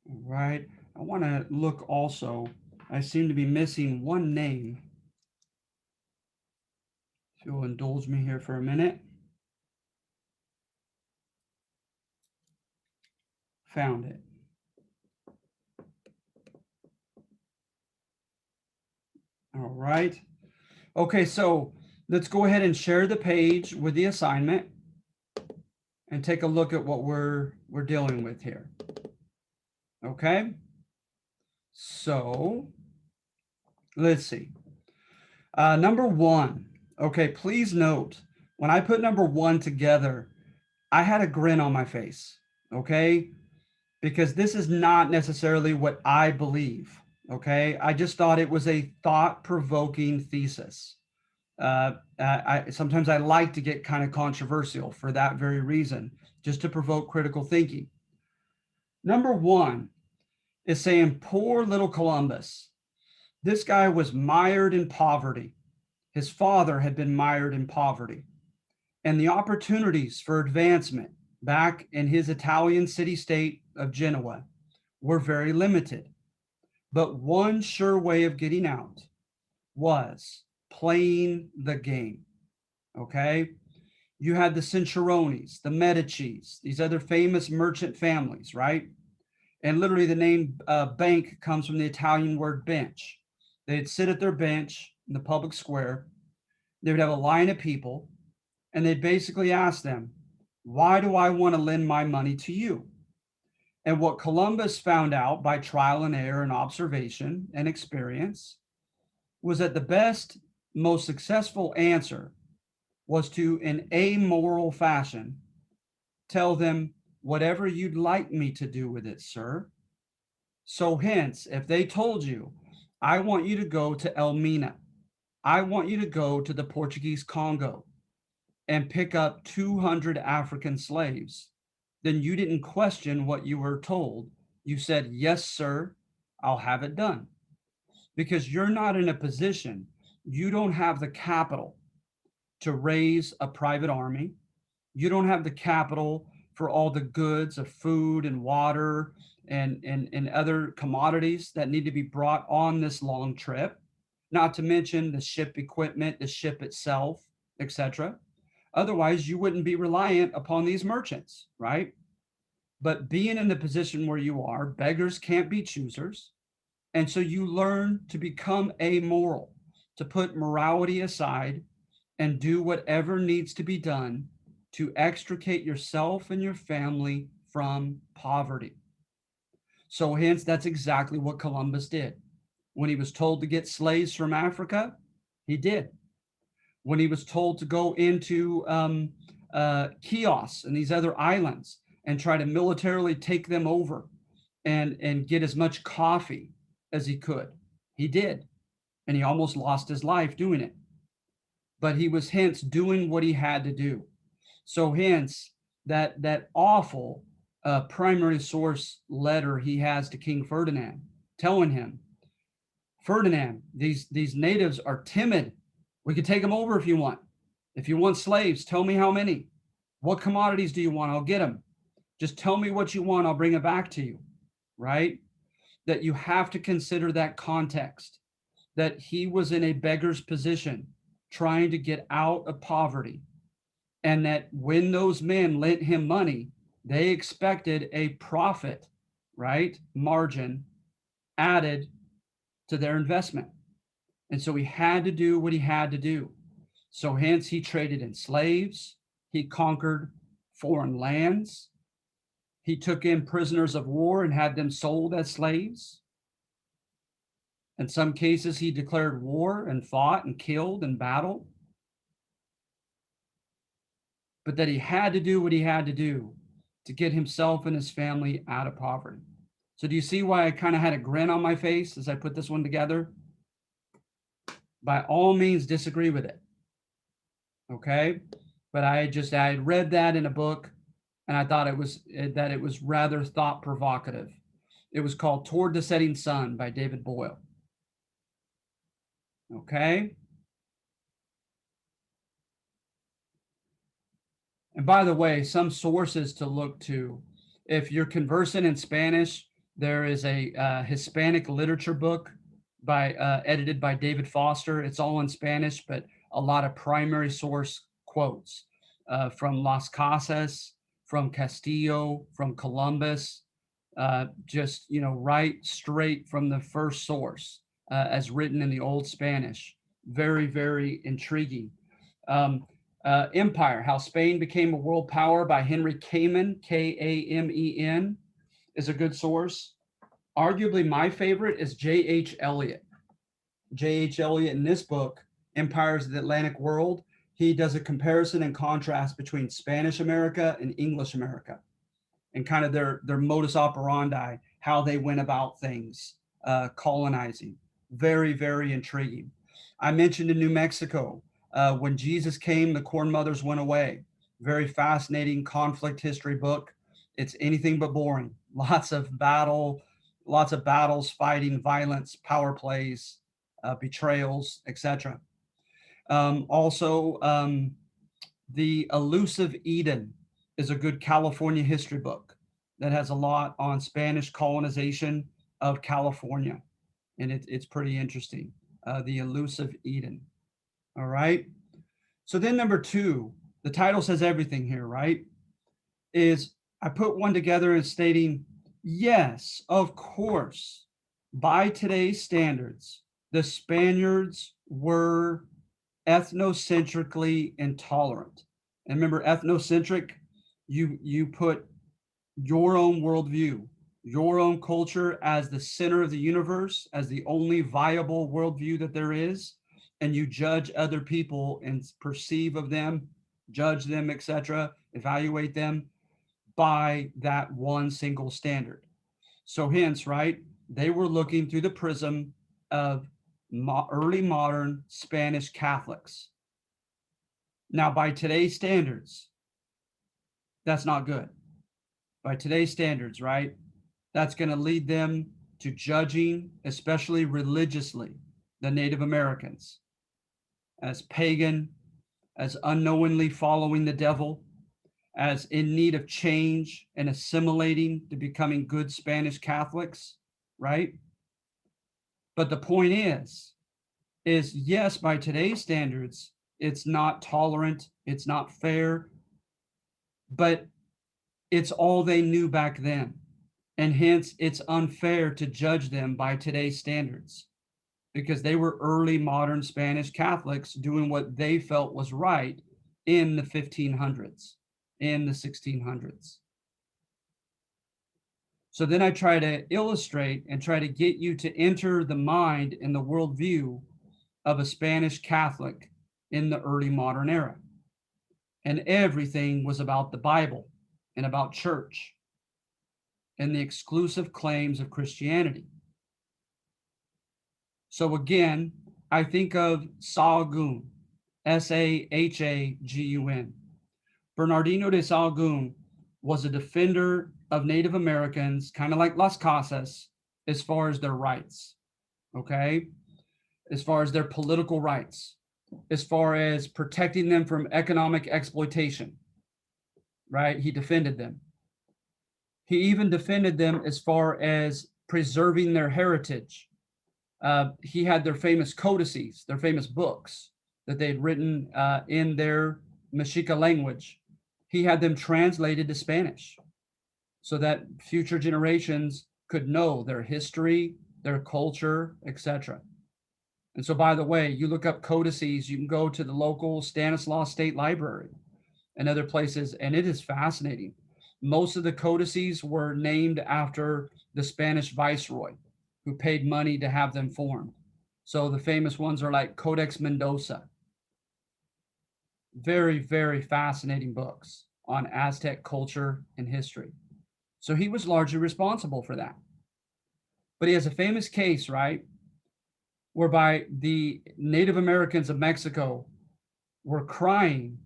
All right. I want to look also. I seem to be missing one name. If you'll indulge me here for a minute. Found it. All right. Okay, so let's go ahead and share the page with the assignment and take a look at what we're dealing with here. Okay. So let's see. Number one. Okay, please note when I put number one together, I had a grin on my face. Okay, because this is not necessarily what I believe. Okay, I just thought it was a thought-provoking thesis. Sometimes I like to get kind of controversial for that very reason, just to provoke critical thinking. Number one is saying, poor little Columbus. This guy was mired in poverty. His father had been mired in poverty, and the opportunities for advancement back in his Italian city state of Genoa were very limited. But one sure way of getting out was playing the game. Okay. You had the Cicerones, the Medicis, these other famous merchant families, right? And literally the name bank comes from the Italian word bench. They'd sit at their bench in the public square. They would have a line of people and they'd basically ask them, why do I want to lend my money to you? And what Columbus found out by trial and error and observation and experience was that the best, most successful answer was to, in amoral fashion, tell them, whatever you'd like me to do with it, sir. So hence, if they told you, I want you to go to Elmina, I want you to go to the Portuguese Congo and pick up 200 African slaves, then you didn't question what you were told. You said, yes, sir, I'll have it done. Because you're not in a position, you don't have the capital to raise a private army. You don't have the capital for all the goods of food and water and other commodities that need to be brought on this long trip, not to mention the ship equipment, the ship itself, etc. Otherwise, you wouldn't be reliant upon these merchants, right? But being in the position where you are, beggars can't be choosers. And so you learn to become amoral, to put morality aside and do whatever needs to be done to extricate yourself and your family from poverty. So, hence, that's exactly what Columbus did. When he was told to get slaves from Africa, he did. When he was told to go into Chios and these other islands and try to militarily take them over and get as much coffee as he could, he did. And he almost lost his life doing it. But he was hence doing what he had to do. So hence that awful primary source letter he has to King Ferdinand, telling him, Ferdinand, these natives are timid. We could take them over if you want. If you want slaves, tell me how many. What commodities do you want? I'll get them. Just tell me what you want. I'll bring it back to you. Right? That you have to consider that context, that he was in a beggar's position trying to get out of poverty. And that when those men lent him money, they expected a profit, right? Margin added to their investment. And so he had to do what he had to do. So hence he traded in slaves. He conquered foreign lands. He took in prisoners of war and had them sold as slaves. In some cases, he declared war and fought and killed in battle. But that he had to do what he had to do to get himself and his family out of poverty. So do you see why I kind of had a grin on my face as I put this one together? By all means, disagree with it. Okay. But I had read that in a book, and I thought it was rather thought provocative. It was called Toward the Setting Sun by David Boyle. Okay. And by the way, some sources to look to, if you're conversant in Spanish, there is a Hispanic literature book edited by David Foster. It's all in Spanish, but a lot of primary source quotes from Las Casas, from Castillo, from Columbus, just right straight from the first source as written in the Old Spanish. Very, very intriguing. Empire, How Spain Became a World Power by Henry Kamen, Kamen, is a good source. Arguably my favorite is J.H. Eliot. J.H. Eliot in this book, Empires of the Atlantic World, he does a comparison and contrast between Spanish America and English America and kind of their modus operandi, how they went about things, colonizing. Very, very intriguing. I mentioned in New Mexico, when Jesus came, the Corn Mothers went away. Very fascinating conflict history book. It's anything but boring. Lots of battles, fighting, violence, power plays, betrayals, etc. Also, The Elusive Eden is a good California history book that has a lot on Spanish colonization of California. And it's pretty interesting. The Elusive Eden. All right. So then number 2, the title says everything here, right? Is I put one together as stating, yes, of course, by today's standards, the Spaniards were ethnocentrically intolerant. And remember, ethnocentric, you put your own worldview, your own culture as the center of the universe, as the only viable worldview that there is, and you judge other people and perceive of them, judge them, etc., evaluate them by that one single standard. So hence, right, they were looking through the prism of early modern Spanish Catholics. Now, by today's standards, that's not good. By today's standards, right, that's going to lead them to judging, especially religiously, the Native Americans as pagan, as unknowingly following the devil, as in need of change and assimilating to becoming good Spanish Catholics, right? But the point is yes, by today's standards, it's not tolerant, it's not fair, but it's all they knew back then. And hence, it's unfair to judge them by today's standards because they were early modern Spanish Catholics doing what they felt was right in the 1500s, in the 1600s. So then I try to illustrate and try to get you to enter the mind and the worldview of a Spanish Catholic in the early modern era. And everything was about the Bible and about church and the exclusive claims of Christianity. So again, I think of Sahagún, Sahagún. Bernardino de Sahagún was a defender of Native Americans, kind of like Las Casas, as far as their rights, okay? As far as their political rights, as far as protecting them from economic exploitation, right? He defended them. He even defended them as far as preserving their heritage. He had their famous codices, their famous books that they'd written in their Mexica language. He had them translated to Spanish so that future generations could know their history, their culture, etc. And so, by the way, you look up codices, you can go to the local Stanislaus State Library and other places, and it is fascinating. Most of the codices were named after the Spanish viceroy who paid money to have them formed. So the famous ones are like Codex Mendoza. Very, very fascinating books. on Aztec culture and history. So he was largely responsible for that. But he has a famous case, right, whereby the Native Americans of Mexico were crying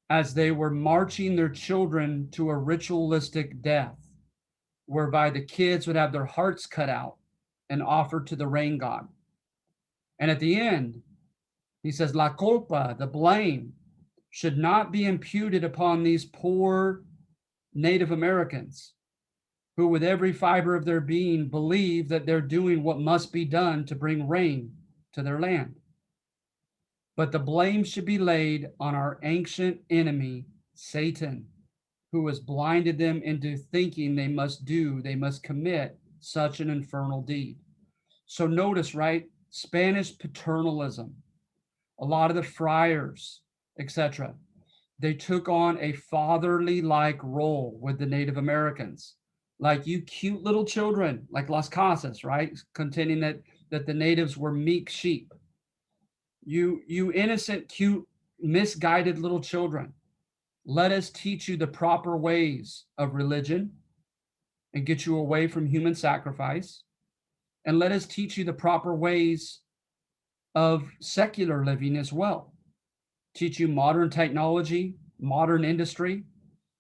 as they were marching their children to a ritualistic death, whereby the kids would have their hearts cut out and offered to the rain god. And at the end, he says, La culpa, the blame, should not be imputed upon these poor Native Americans who, with every fiber of their being, believe that they're doing what must be done to bring rain to their land. But the blame should be laid on our ancient enemy, Satan, who has blinded them into thinking they must commit such an infernal deed. So notice, right? Spanish paternalism, a lot of the friars, etc., they took on a fatherly like role with the Native Americans. Like, you cute little children, like Las Casas, right? Contending that the natives were meek sheep. You innocent, cute, misguided little children. Let us teach you the proper ways of religion and get you away from human sacrifice. And let us teach you the proper ways of secular living as well. Teach you modern technology, modern industry,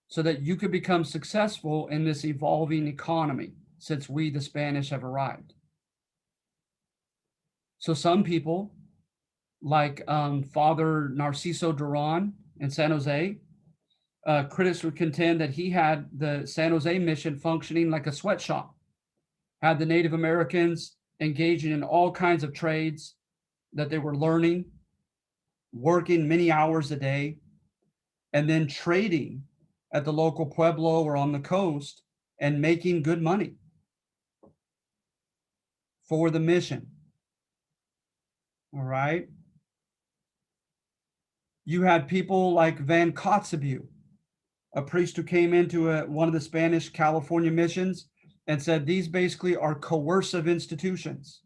so that you could become successful in this evolving economy since we, the Spanish, have arrived. So some people, like Father Narciso Duran in San Jose, critics would contend that he had the San Jose mission functioning like a sweatshop, had the Native Americans engaging in all kinds of trades that they were learning, working many hours a day, and then trading at the local pueblo or on the coast and making good money for the mission. All right. You had people like Van Kotzebue, a priest who came into one of the Spanish California missions and said these basically are coercive institutions.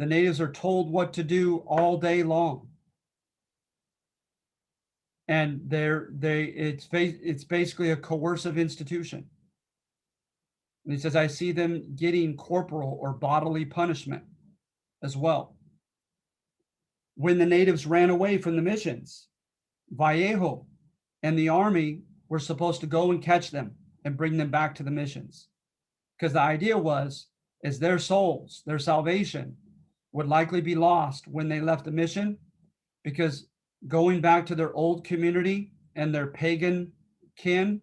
The natives are told what to do all day long. And it's basically a coercive institution. And he says, I see them getting corporal or bodily punishment as well. When the natives ran away from the missions, Vallejo and the army were supposed to go and catch them and bring them back to the missions. Because the idea is their souls, their salvation would likely be lost when they left the mission, because going back to their old community and their pagan kin,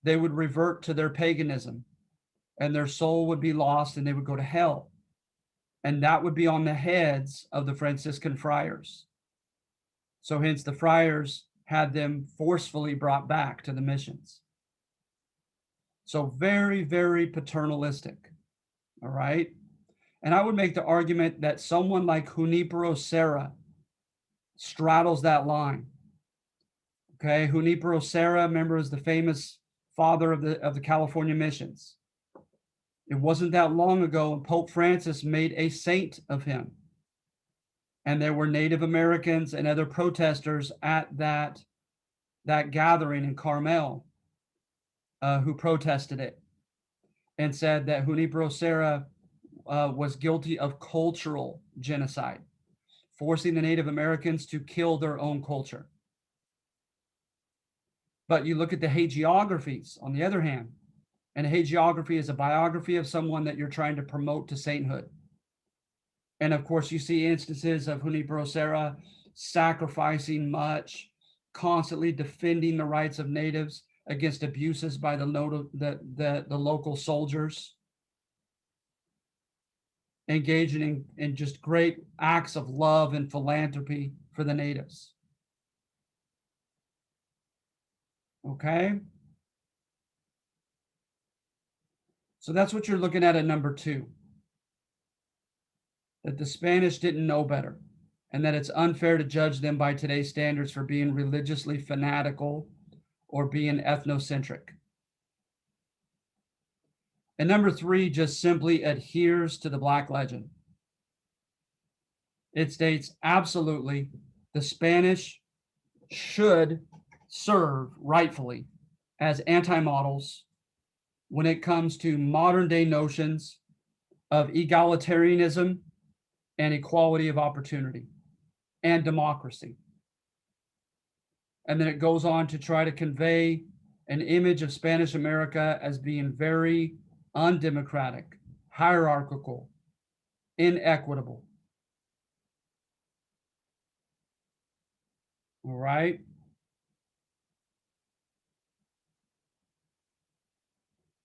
they would revert to their paganism and their soul would be lost and they would go to hell. And that would be on the heads of the Franciscan friars. So hence the friars had them forcefully brought back to the missions. So very, very paternalistic. All right. And I would make the argument that someone like Junipero Serra straddles that line. Okay. Junipero Serra, remember, is the famous father of the California missions. It wasn't that long ago when Pope Francis made a saint of him. And there were Native Americans and other protesters at that gathering in Carmel who protested it and said that Junipero Serra was guilty of cultural genocide, forcing the Native Americans to kill their own culture. But you look at the hagiographies, on the other hand, and a hagiography is a biography of someone that you're trying to promote to sainthood. And of course, you see instances of Junipero Serra sacrificing much, constantly defending the rights of natives against abuses by the local soldiers, engaging in just great acts of love and philanthropy for the natives. Okay? So that's what you're looking at number 2. That the Spanish didn't know better, and that it's unfair to judge them by today's standards for being religiously fanatical or being ethnocentric. And number 3 just simply adheres to the Black legend. It states absolutely the Spanish should serve rightfully as anti-models when it comes to modern day notions of egalitarianism and equality of opportunity and democracy. And then it goes on to try to convey an image of Spanish America as being very undemocratic, hierarchical, inequitable. All right.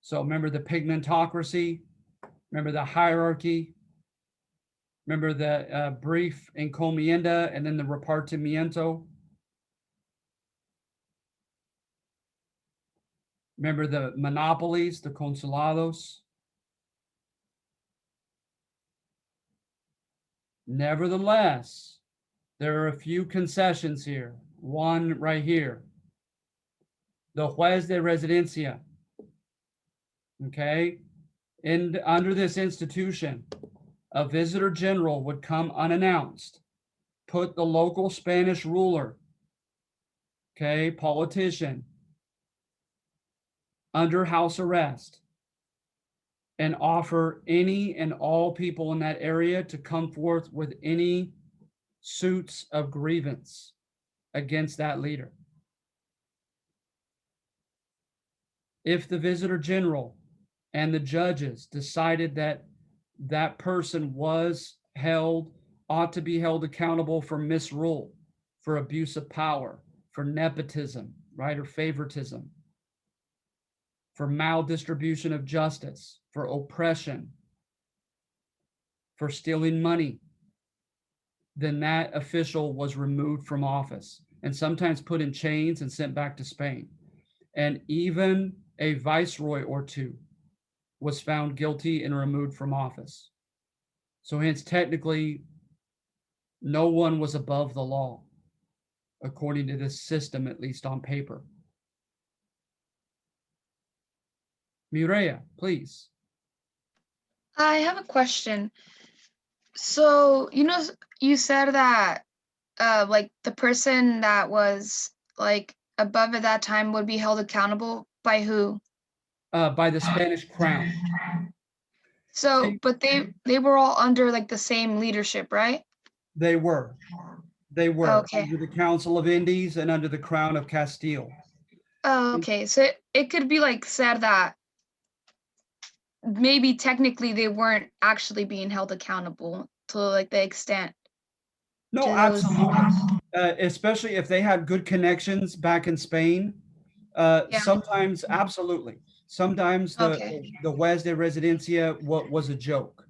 So remember the pigmentocracy, remember the hierarchy, remember the brief encomienda and then the repartimiento. Remember the monopolies, the consulados. Nevertheless, there are a few concessions here. One right here. The juez de residencia. Okay. And under this institution, a visitor general would come unannounced, put the local Spanish ruler, okay, politician, under house arrest, and offer any and all people in that area to come forth with any suits of grievance against that leader. If the visitor general and the judges decided that that person was held, ought to be held accountable for misrule, for abuse of power, for nepotism, right, or favoritism, for maldistribution of justice, for oppression, for stealing money, then that official was removed from office and sometimes put in chains and sent back to Spain. And even a viceroy or two was found guilty and removed from office. So hence, technically, no one was above the law, according to this system, at least on paper. Mireya, please. I have a question. So, you said that like the person that was like above at that time would be held accountable by who? By the Spanish crown. So, but they were all under like the same leadership, right? They were. They were Okay. under the Council of Indies and under the Crown of Castile. Oh, okay. So it could be like said that maybe technically they weren't actually being held accountable to like the extent No, to those. absolutely. Especially if they had good connections back in Spain. Yeah. Sometimes, absolutely. Sometimes Okay. the juez de residencia was a joke.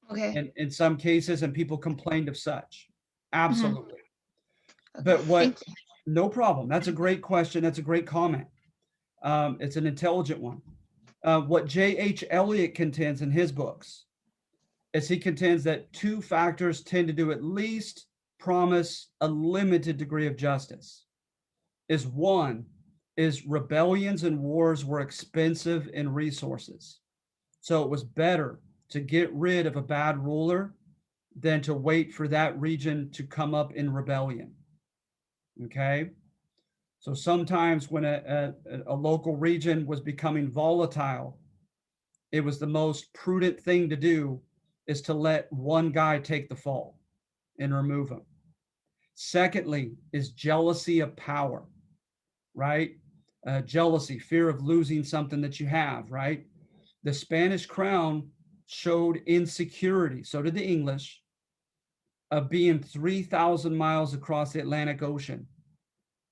Okay. And in some cases, and people complained of such. Absolutely. Okay. But what, Thank you. no problem. That's a great question. That's a great comment. It's an intelligent one. What J.H. Eliot contends in his books is he contends that two factors tend to do at least promise a limited degree of justice. Is one, is rebellions and wars were expensive in resources. So it was better to get rid of a bad ruler than to wait for that region to come up in rebellion. Okay. So sometimes when a local region was becoming volatile, it was the most prudent thing to do is to let one guy take the fall and remove him. Secondly, is jealousy of power, right? Jealousy, fear of losing something that you have, right? The Spanish crown showed insecurity, so did the English, of being 3,000 miles across the Atlantic Ocean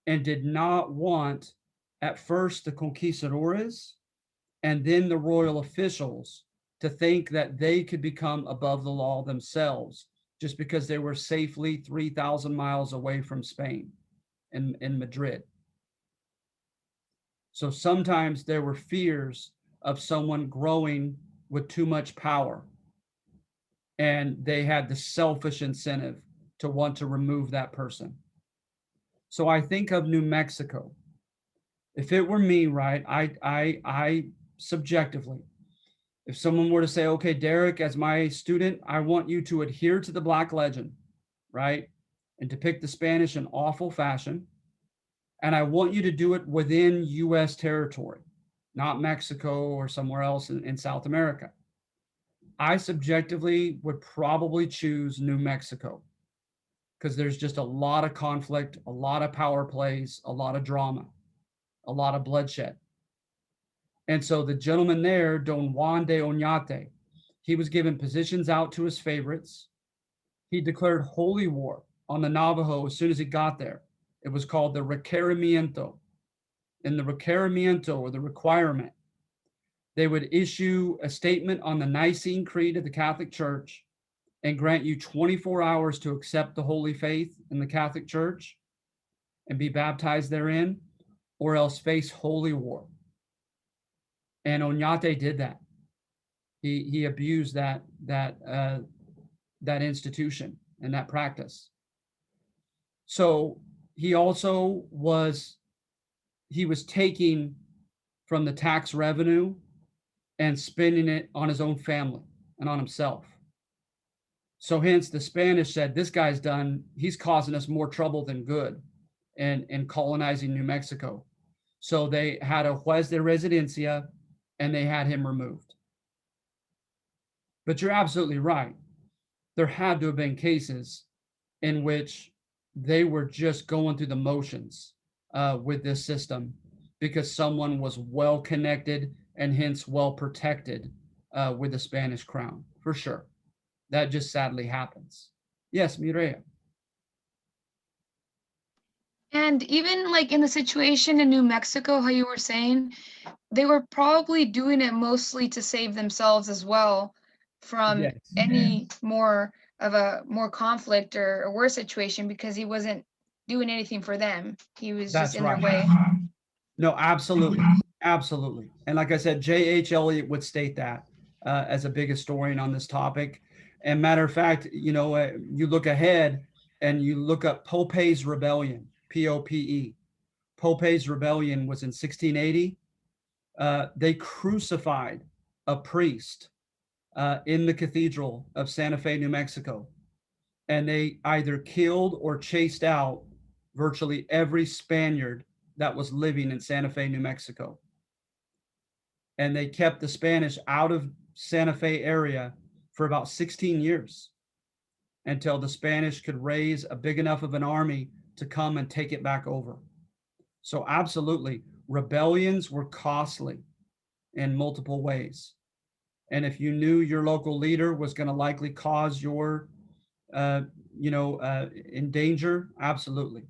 and did not want, at first, the conquistadores and then the royal officials to think that they could become above the law themselves just because they were safely 3,000 miles away from Spain in Madrid. So sometimes there were fears of someone growing with too much power, and they had the selfish incentive to want to remove that person. So I think of New Mexico. If it were me, right, I subjectively, if someone were to say, okay, Derek, as my student, I want you to adhere to the Black legend, right, and depict the Spanish in awful fashion, And I want you to do it within US territory, not Mexico or somewhere else in South America. I subjectively would probably choose New Mexico because there's just a lot of conflict, a lot of power plays, a lot of drama, a lot of bloodshed. And so the gentleman there, Don Juan de Oñate, he was given positions out to his favorites. He declared holy war on the Navajo as soon as he got there. It was called the requerimiento. In the requerimiento, or the requirement, they would issue a statement on the Nicene Creed of the Catholic Church and grant you 24 hours to accept the holy faith in the Catholic Church and be baptized therein, or else face holy war. And Oñate did that. He abused that institution and that practice. So he also was taking from the tax revenue and spending it on his own family and on himself. So hence the Spanish said, this guy's he's causing us more trouble than good in colonizing New Mexico. So they had a juez de residencia and they had him removed. But you're absolutely right. There had to have been cases in which they were just going through the motions with this system because someone was well connected and hence well protected with the Spanish crown, for sure. That just sadly happens. Yes, Mireya. And even like in the situation in New Mexico, how you were saying, they were probably doing it mostly to save themselves as well from Yes. any more conflict or a worse situation, because he wasn't doing anything for them. He was just That's in their right. way. No, absolutely. Absolutely. And like I said, J.H. Elliott would state that as a big historian on this topic. And matter of fact, you look ahead and you look up Pope's Rebellion, Pope. Pope's Rebellion was in 1680. They crucified a priest in the cathedral of Santa Fe, New Mexico. And they either killed or chased out virtually every Spaniard that was living in Santa Fe, New Mexico. And they kept the Spanish out of Santa Fe area for about 16 years until the Spanish could raise a big enough of an army to come and take it back over. So absolutely, rebellions were costly in multiple ways. And if you knew your local leader was going to likely cause your, in danger, absolutely.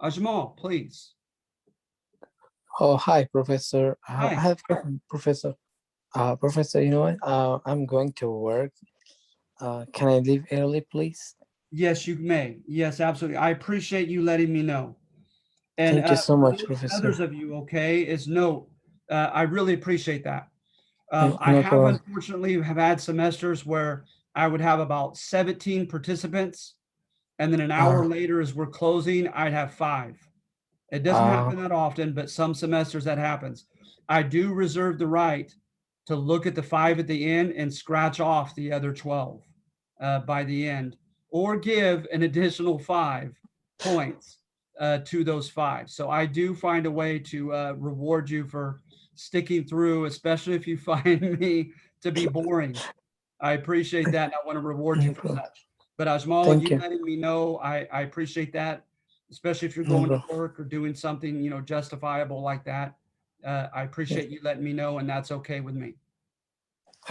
Ajmal, please. Oh, hi, Professor. I Hi. have a question, Professor. Professor, you know what? I'm going to work. Can I leave early, please? Yes, you may. Yes, absolutely. I appreciate you letting me know. And Thank you so much, others Professor. of you, okay, is note, I really appreciate that. I No have problem. unfortunately have had semesters where I would have about 17 participants, and then an hour Uh, later, as we're closing, I'd have 5. It doesn't uh, happen that often, but some semesters that happens. I do reserve the right to look at the 5 at the end and scratch off the other 12 by the end, or give an additional 5 points to those 5. So I do find a way to reward you for sticking through, especially if you find me to be boring. I appreciate that, and I want to reward you no for problem. such. But Ajmal, Thank you you. letting me know, I appreciate that, especially if you're No going to problem. work or doing something, justifiable like that. I Yes. appreciate you letting me know, and that's okay with me.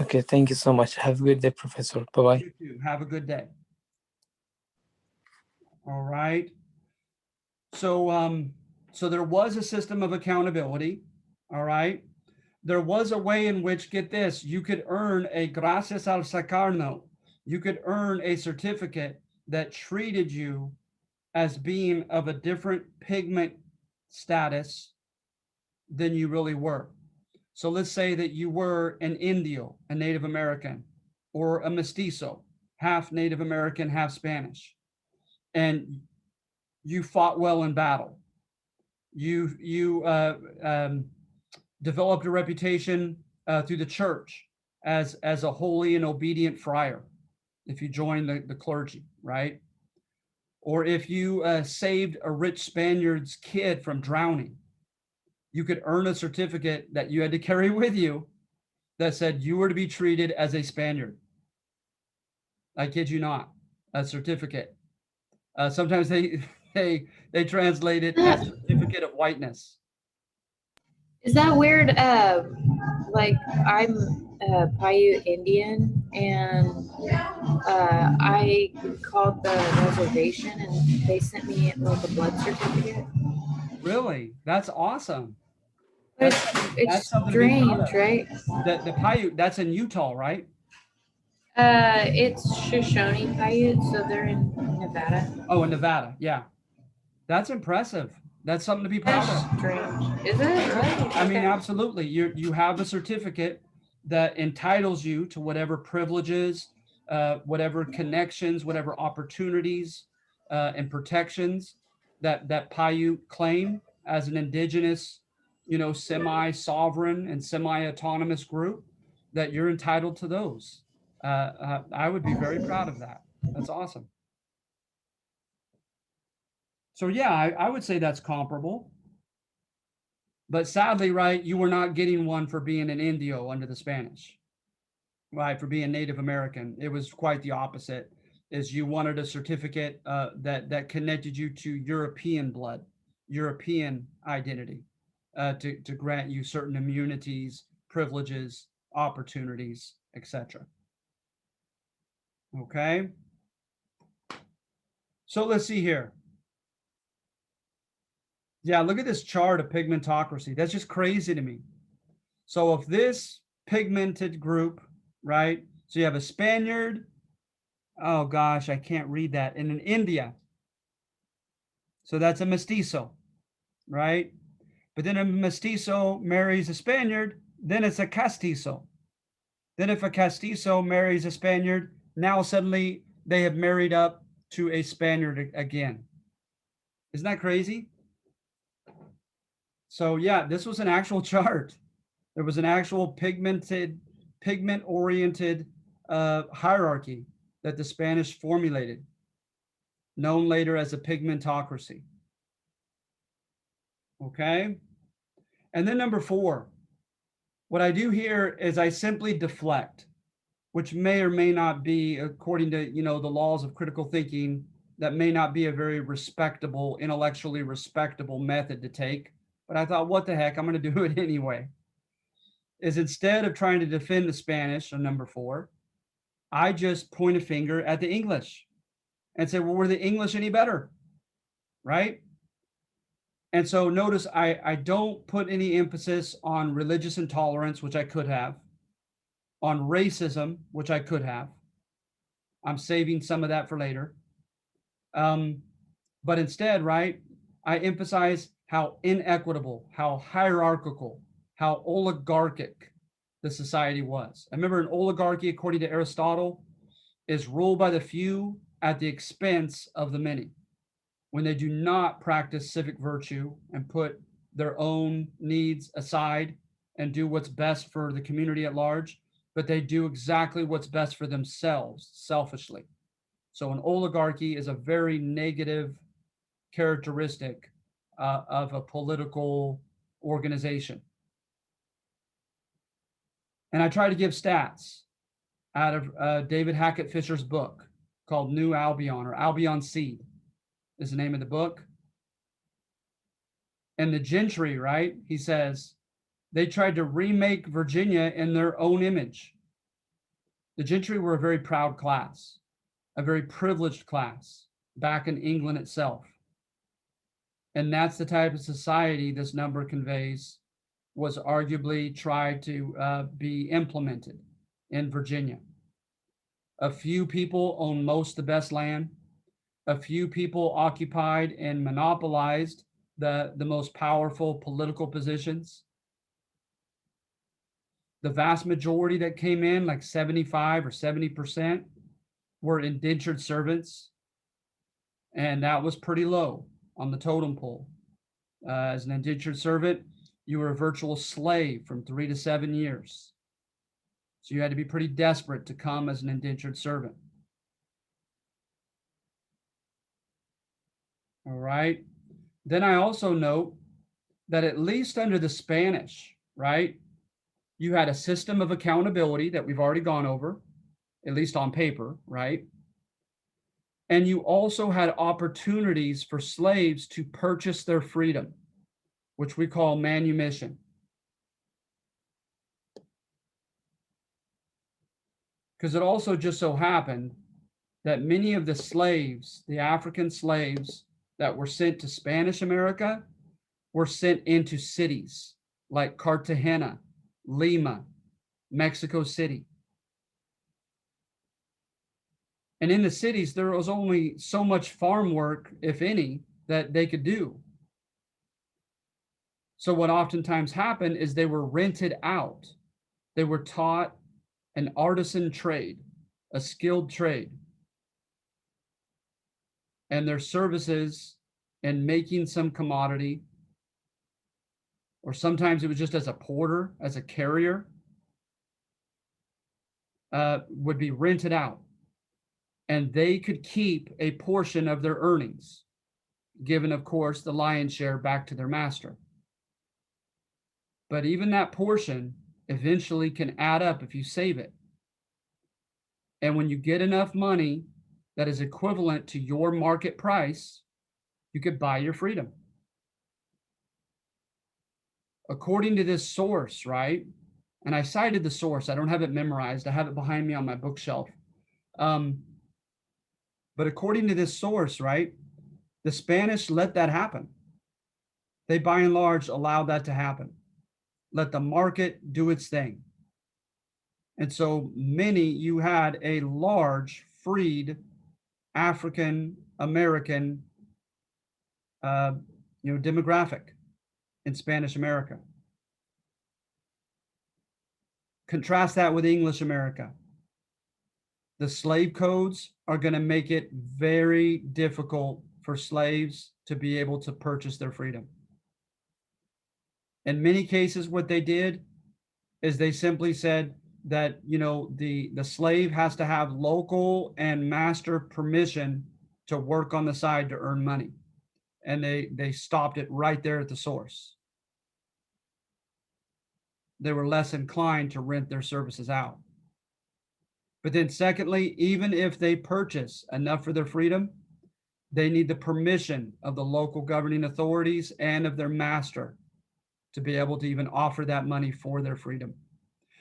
Okay, thank you so much. Have a good day, Professor. Bye-bye. You too. Have a good day. All right. So there was a system of accountability. All right. There was a way in which, get this, you could earn a gracias al sacarno. You could earn a certificate that treated you as being of a different pigment status than you really were. So let's say that you were an Indio, a Native American, or a mestizo, half Native American, half Spanish, and you fought well in battle. You developed a reputation through the church as a holy and obedient friar if you join the clergy, right? Or if you saved a rich Spaniard's kid from drowning, you could earn a certificate that you had to carry with you that said you were to be treated as a Spaniard. I kid you not, a certificate. Sometimes they translate it as certificate of whiteness. Is that weird? Like I'm Paiute Indian, and I called the reservation, and they sent me like a blood certificate. Really, that's awesome. But That's it's something to be proud strange, of. right? The Paiute, that's in Utah, right? It's Shoshone Paiute, so they're in Nevada. Oh, in Nevada, yeah. That's impressive. That's something to be proud That's of. strange. Is it? Really? I mean, Okay. absolutely. You have a certificate that entitles you to whatever privileges, whatever connections, whatever opportunities and protections that Paiute claim as an indigenous, semi-sovereign and semi-autonomous group. That you're entitled to those. I would be very proud of that. That's awesome. So yeah, I would say that's comparable. But sadly, right, you were not getting one for being an Indio under the Spanish, right? For being Native American, it was quite the opposite. Is you wanted a certificate that connected you to European blood, European identity, to grant you certain immunities, privileges, opportunities, etc. Okay. So let's see here. Yeah, look at this chart of pigmentocracy. That's just crazy to me. So if this pigmented group, right? So you have a Spaniard, oh gosh, I can't read that, and an India. So that's a mestizo, right? But then a mestizo marries a Spaniard, then it's a castizo. Then if a castizo marries a Spaniard, now suddenly they have married up to a Spaniard again. Isn't that crazy? So yeah, this was an actual chart. There was an actual pigment-oriented hierarchy that the Spanish formulated, known later as a pigmentocracy. Okay? And then number 4, what I do here is I simply deflect, which may or may not be, according to the laws of critical thinking, that may not be a very respectable, intellectually respectable method to take. But I thought, what the heck, I'm going to do it anyway. Is instead of trying to defend the Spanish on number 4, I just point a finger at the English and say, well, were the English any better? Right? And so notice I don't put any emphasis on religious intolerance, which I could have, on racism, which I could have. I'm saving some of that for later. But instead, right, I emphasize how inequitable, how hierarchical, how oligarchic the society was. I remember an oligarchy, according to Aristotle, is ruled by the few at the expense of the many. When they do not practice civic virtue and put their own needs aside and do what's best for the community at large, but they do exactly what's best for themselves selfishly. So an oligarchy is a very negative characteristic of a political organization. And I try to give stats out of David Hackett Fisher's book called New Albion, or Albion Seed is the name of the book. And the gentry, right? He says they tried to remake Virginia in their own image. The gentry were a very proud class, a very privileged class back in England itself. And that's the type of society this number conveys was arguably tried to be implemented in Virginia. A few people own most of the best land. A few people occupied and monopolized the most powerful political positions. The vast majority that came in, like 75 or 70%, were indentured servants. And that was pretty low on the totem pole. As an indentured servant, you were a virtual slave from 3 to 7 years. So you had to be pretty desperate to come as an indentured servant. All right. Then I also note that at least under the Spanish, right, you had a system of accountability that we've already gone over, at least on paper, right? And you also had opportunities for slaves to purchase their freedom, which we call manumission. Because it also just so happened that many of the slaves, the African slaves that were sent to Spanish America, were sent into cities like Cartagena, Lima, Mexico City. And in the cities, there was only so much farm work, if any, that they could do. So what oftentimes happened is they were rented out. They were taught an artisan trade, a skilled trade. And their services in making some commodity, or sometimes it was just as a porter, as a carrier, would be rented out. And they could keep a portion of their earnings, given, of course, the lion's share back to their master. But even that portion eventually can add up if you save it. And when you get enough money that is equivalent to your market price, you could buy your freedom. According to this source, right? And I cited the source. I don't have it memorized. I have it behind me on my bookshelf. But according to this source, right, the Spanish let that happen. They, by and large, allowed that to happen. Let the market do its thing. And so you had a large freed African American, demographic in Spanish America. Contrast that with English America. The slave codes are going to make it very difficult for slaves to be able to purchase their freedom. In many cases, what they did is they simply said that, the slave has to have local and master permission to work on the side to earn money. And they stopped it right there at the source. They were less inclined to rent their services out. But then secondly, even if they purchase enough for their freedom, they need the permission of the local governing authorities and of their master to be able to even offer that money for their freedom.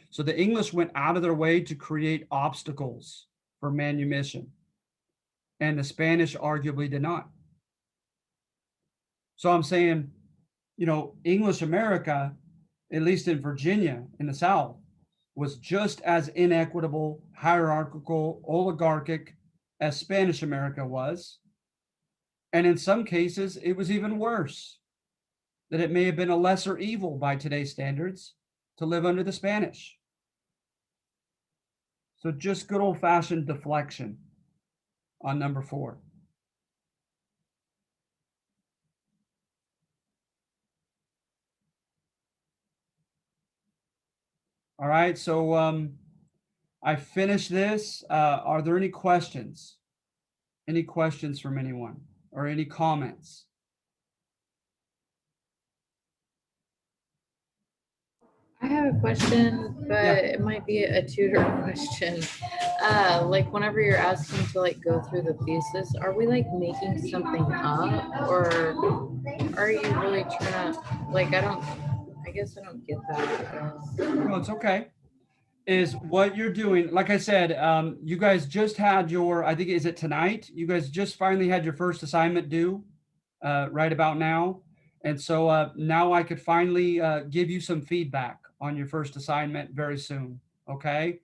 So the English went out of their way to create obstacles for manumission, and the Spanish arguably did not. So I'm saying, English America, at least in Virginia, in the South, was just as inequitable, hierarchical, oligarchic as Spanish America was. And in some cases, it was even worse, that it may have been a lesser evil by today's standards to live under the Spanish. So just good old-fashioned deflection on number 4. All right, so I finished this. Are there any questions? Any questions from anyone or any comments? I have a question, but Yeah. it might be a tutor question. Like whenever you're asking to like go through the thesis, are we like making something up, or are you really trying to like? I guess I don't get that. No, it's okay. Is what you're doing, like I said, you guys just had your, I think, is it tonight? You guys just finally had your first assignment due right about now. And so now I could finally give you some feedback on your first assignment very soon. Okay.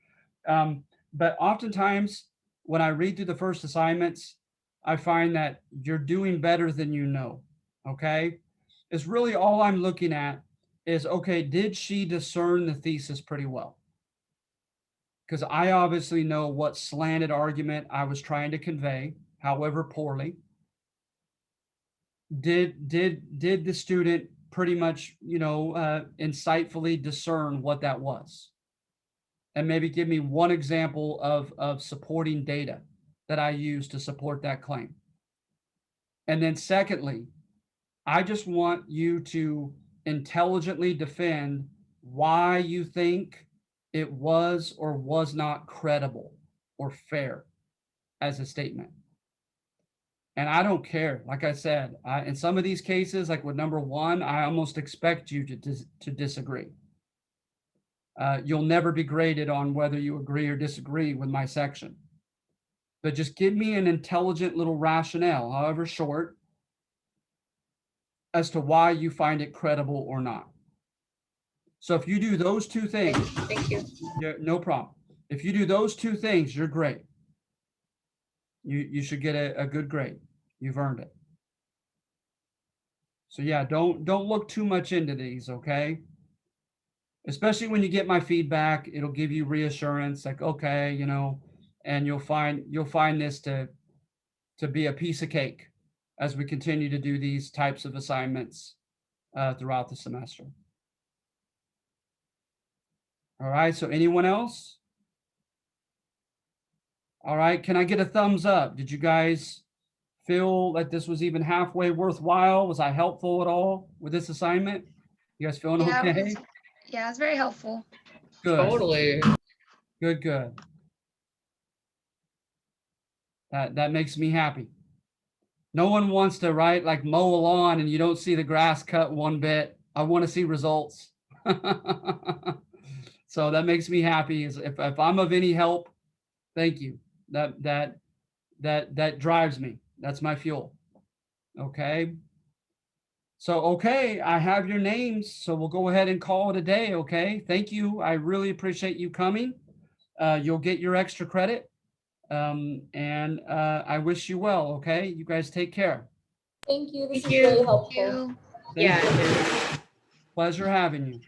But oftentimes when I read through the first assignments, I find that you're doing better than you know. Okay. It's really all I'm looking at is, okay, did she discern the thesis pretty well? Because I obviously know what slanted argument I was trying to convey, however poorly. Did the student pretty much, insightfully discern what that was? And maybe give me one example of supporting data that I use to support that claim. And then secondly, I just want you to intelligently defend why you think it was or was not credible or fair as a statement. And I don't care. Like I said, in some of these cases, like with number one, I almost expect you to disagree. You'll never be graded on whether you agree or disagree with my section. But just give me an intelligent little rationale, however short, as to why you find it credible or not. So if you do those two things, Thank you. no problem. If you do those two things, you're great. You should get a good grade. You've earned it. So yeah, don't look too much into these, okay? Especially when you get my feedback, it'll give you reassurance, like, okay, you know, and you'll find this to be a piece of cake as we continue to do these types of assignments throughout the semester. All right, so anyone else? All right, can I get a thumbs up? Did you guys feel like this was even halfway worthwhile? Was I helpful at all with this assignment? You guys feeling Yeah, okay? yeah, it's very helpful. Good, Totally. good. That makes me happy. No one wants to, right, like mow a lawn and you don't see the grass cut one bit. I want to see results. So that makes me happy. If I'm of any help, thank you. That drives me. That's my fuel. Okay. So, okay, I have your names. So we'll go ahead and call it a day. Okay. Thank you. I really appreciate you coming. You'll get your extra credit. And I wish you well. Okay. You guys take care. Thank you. This Thank is very you. helpful. You. Thank Yeah. you. Pleasure having you.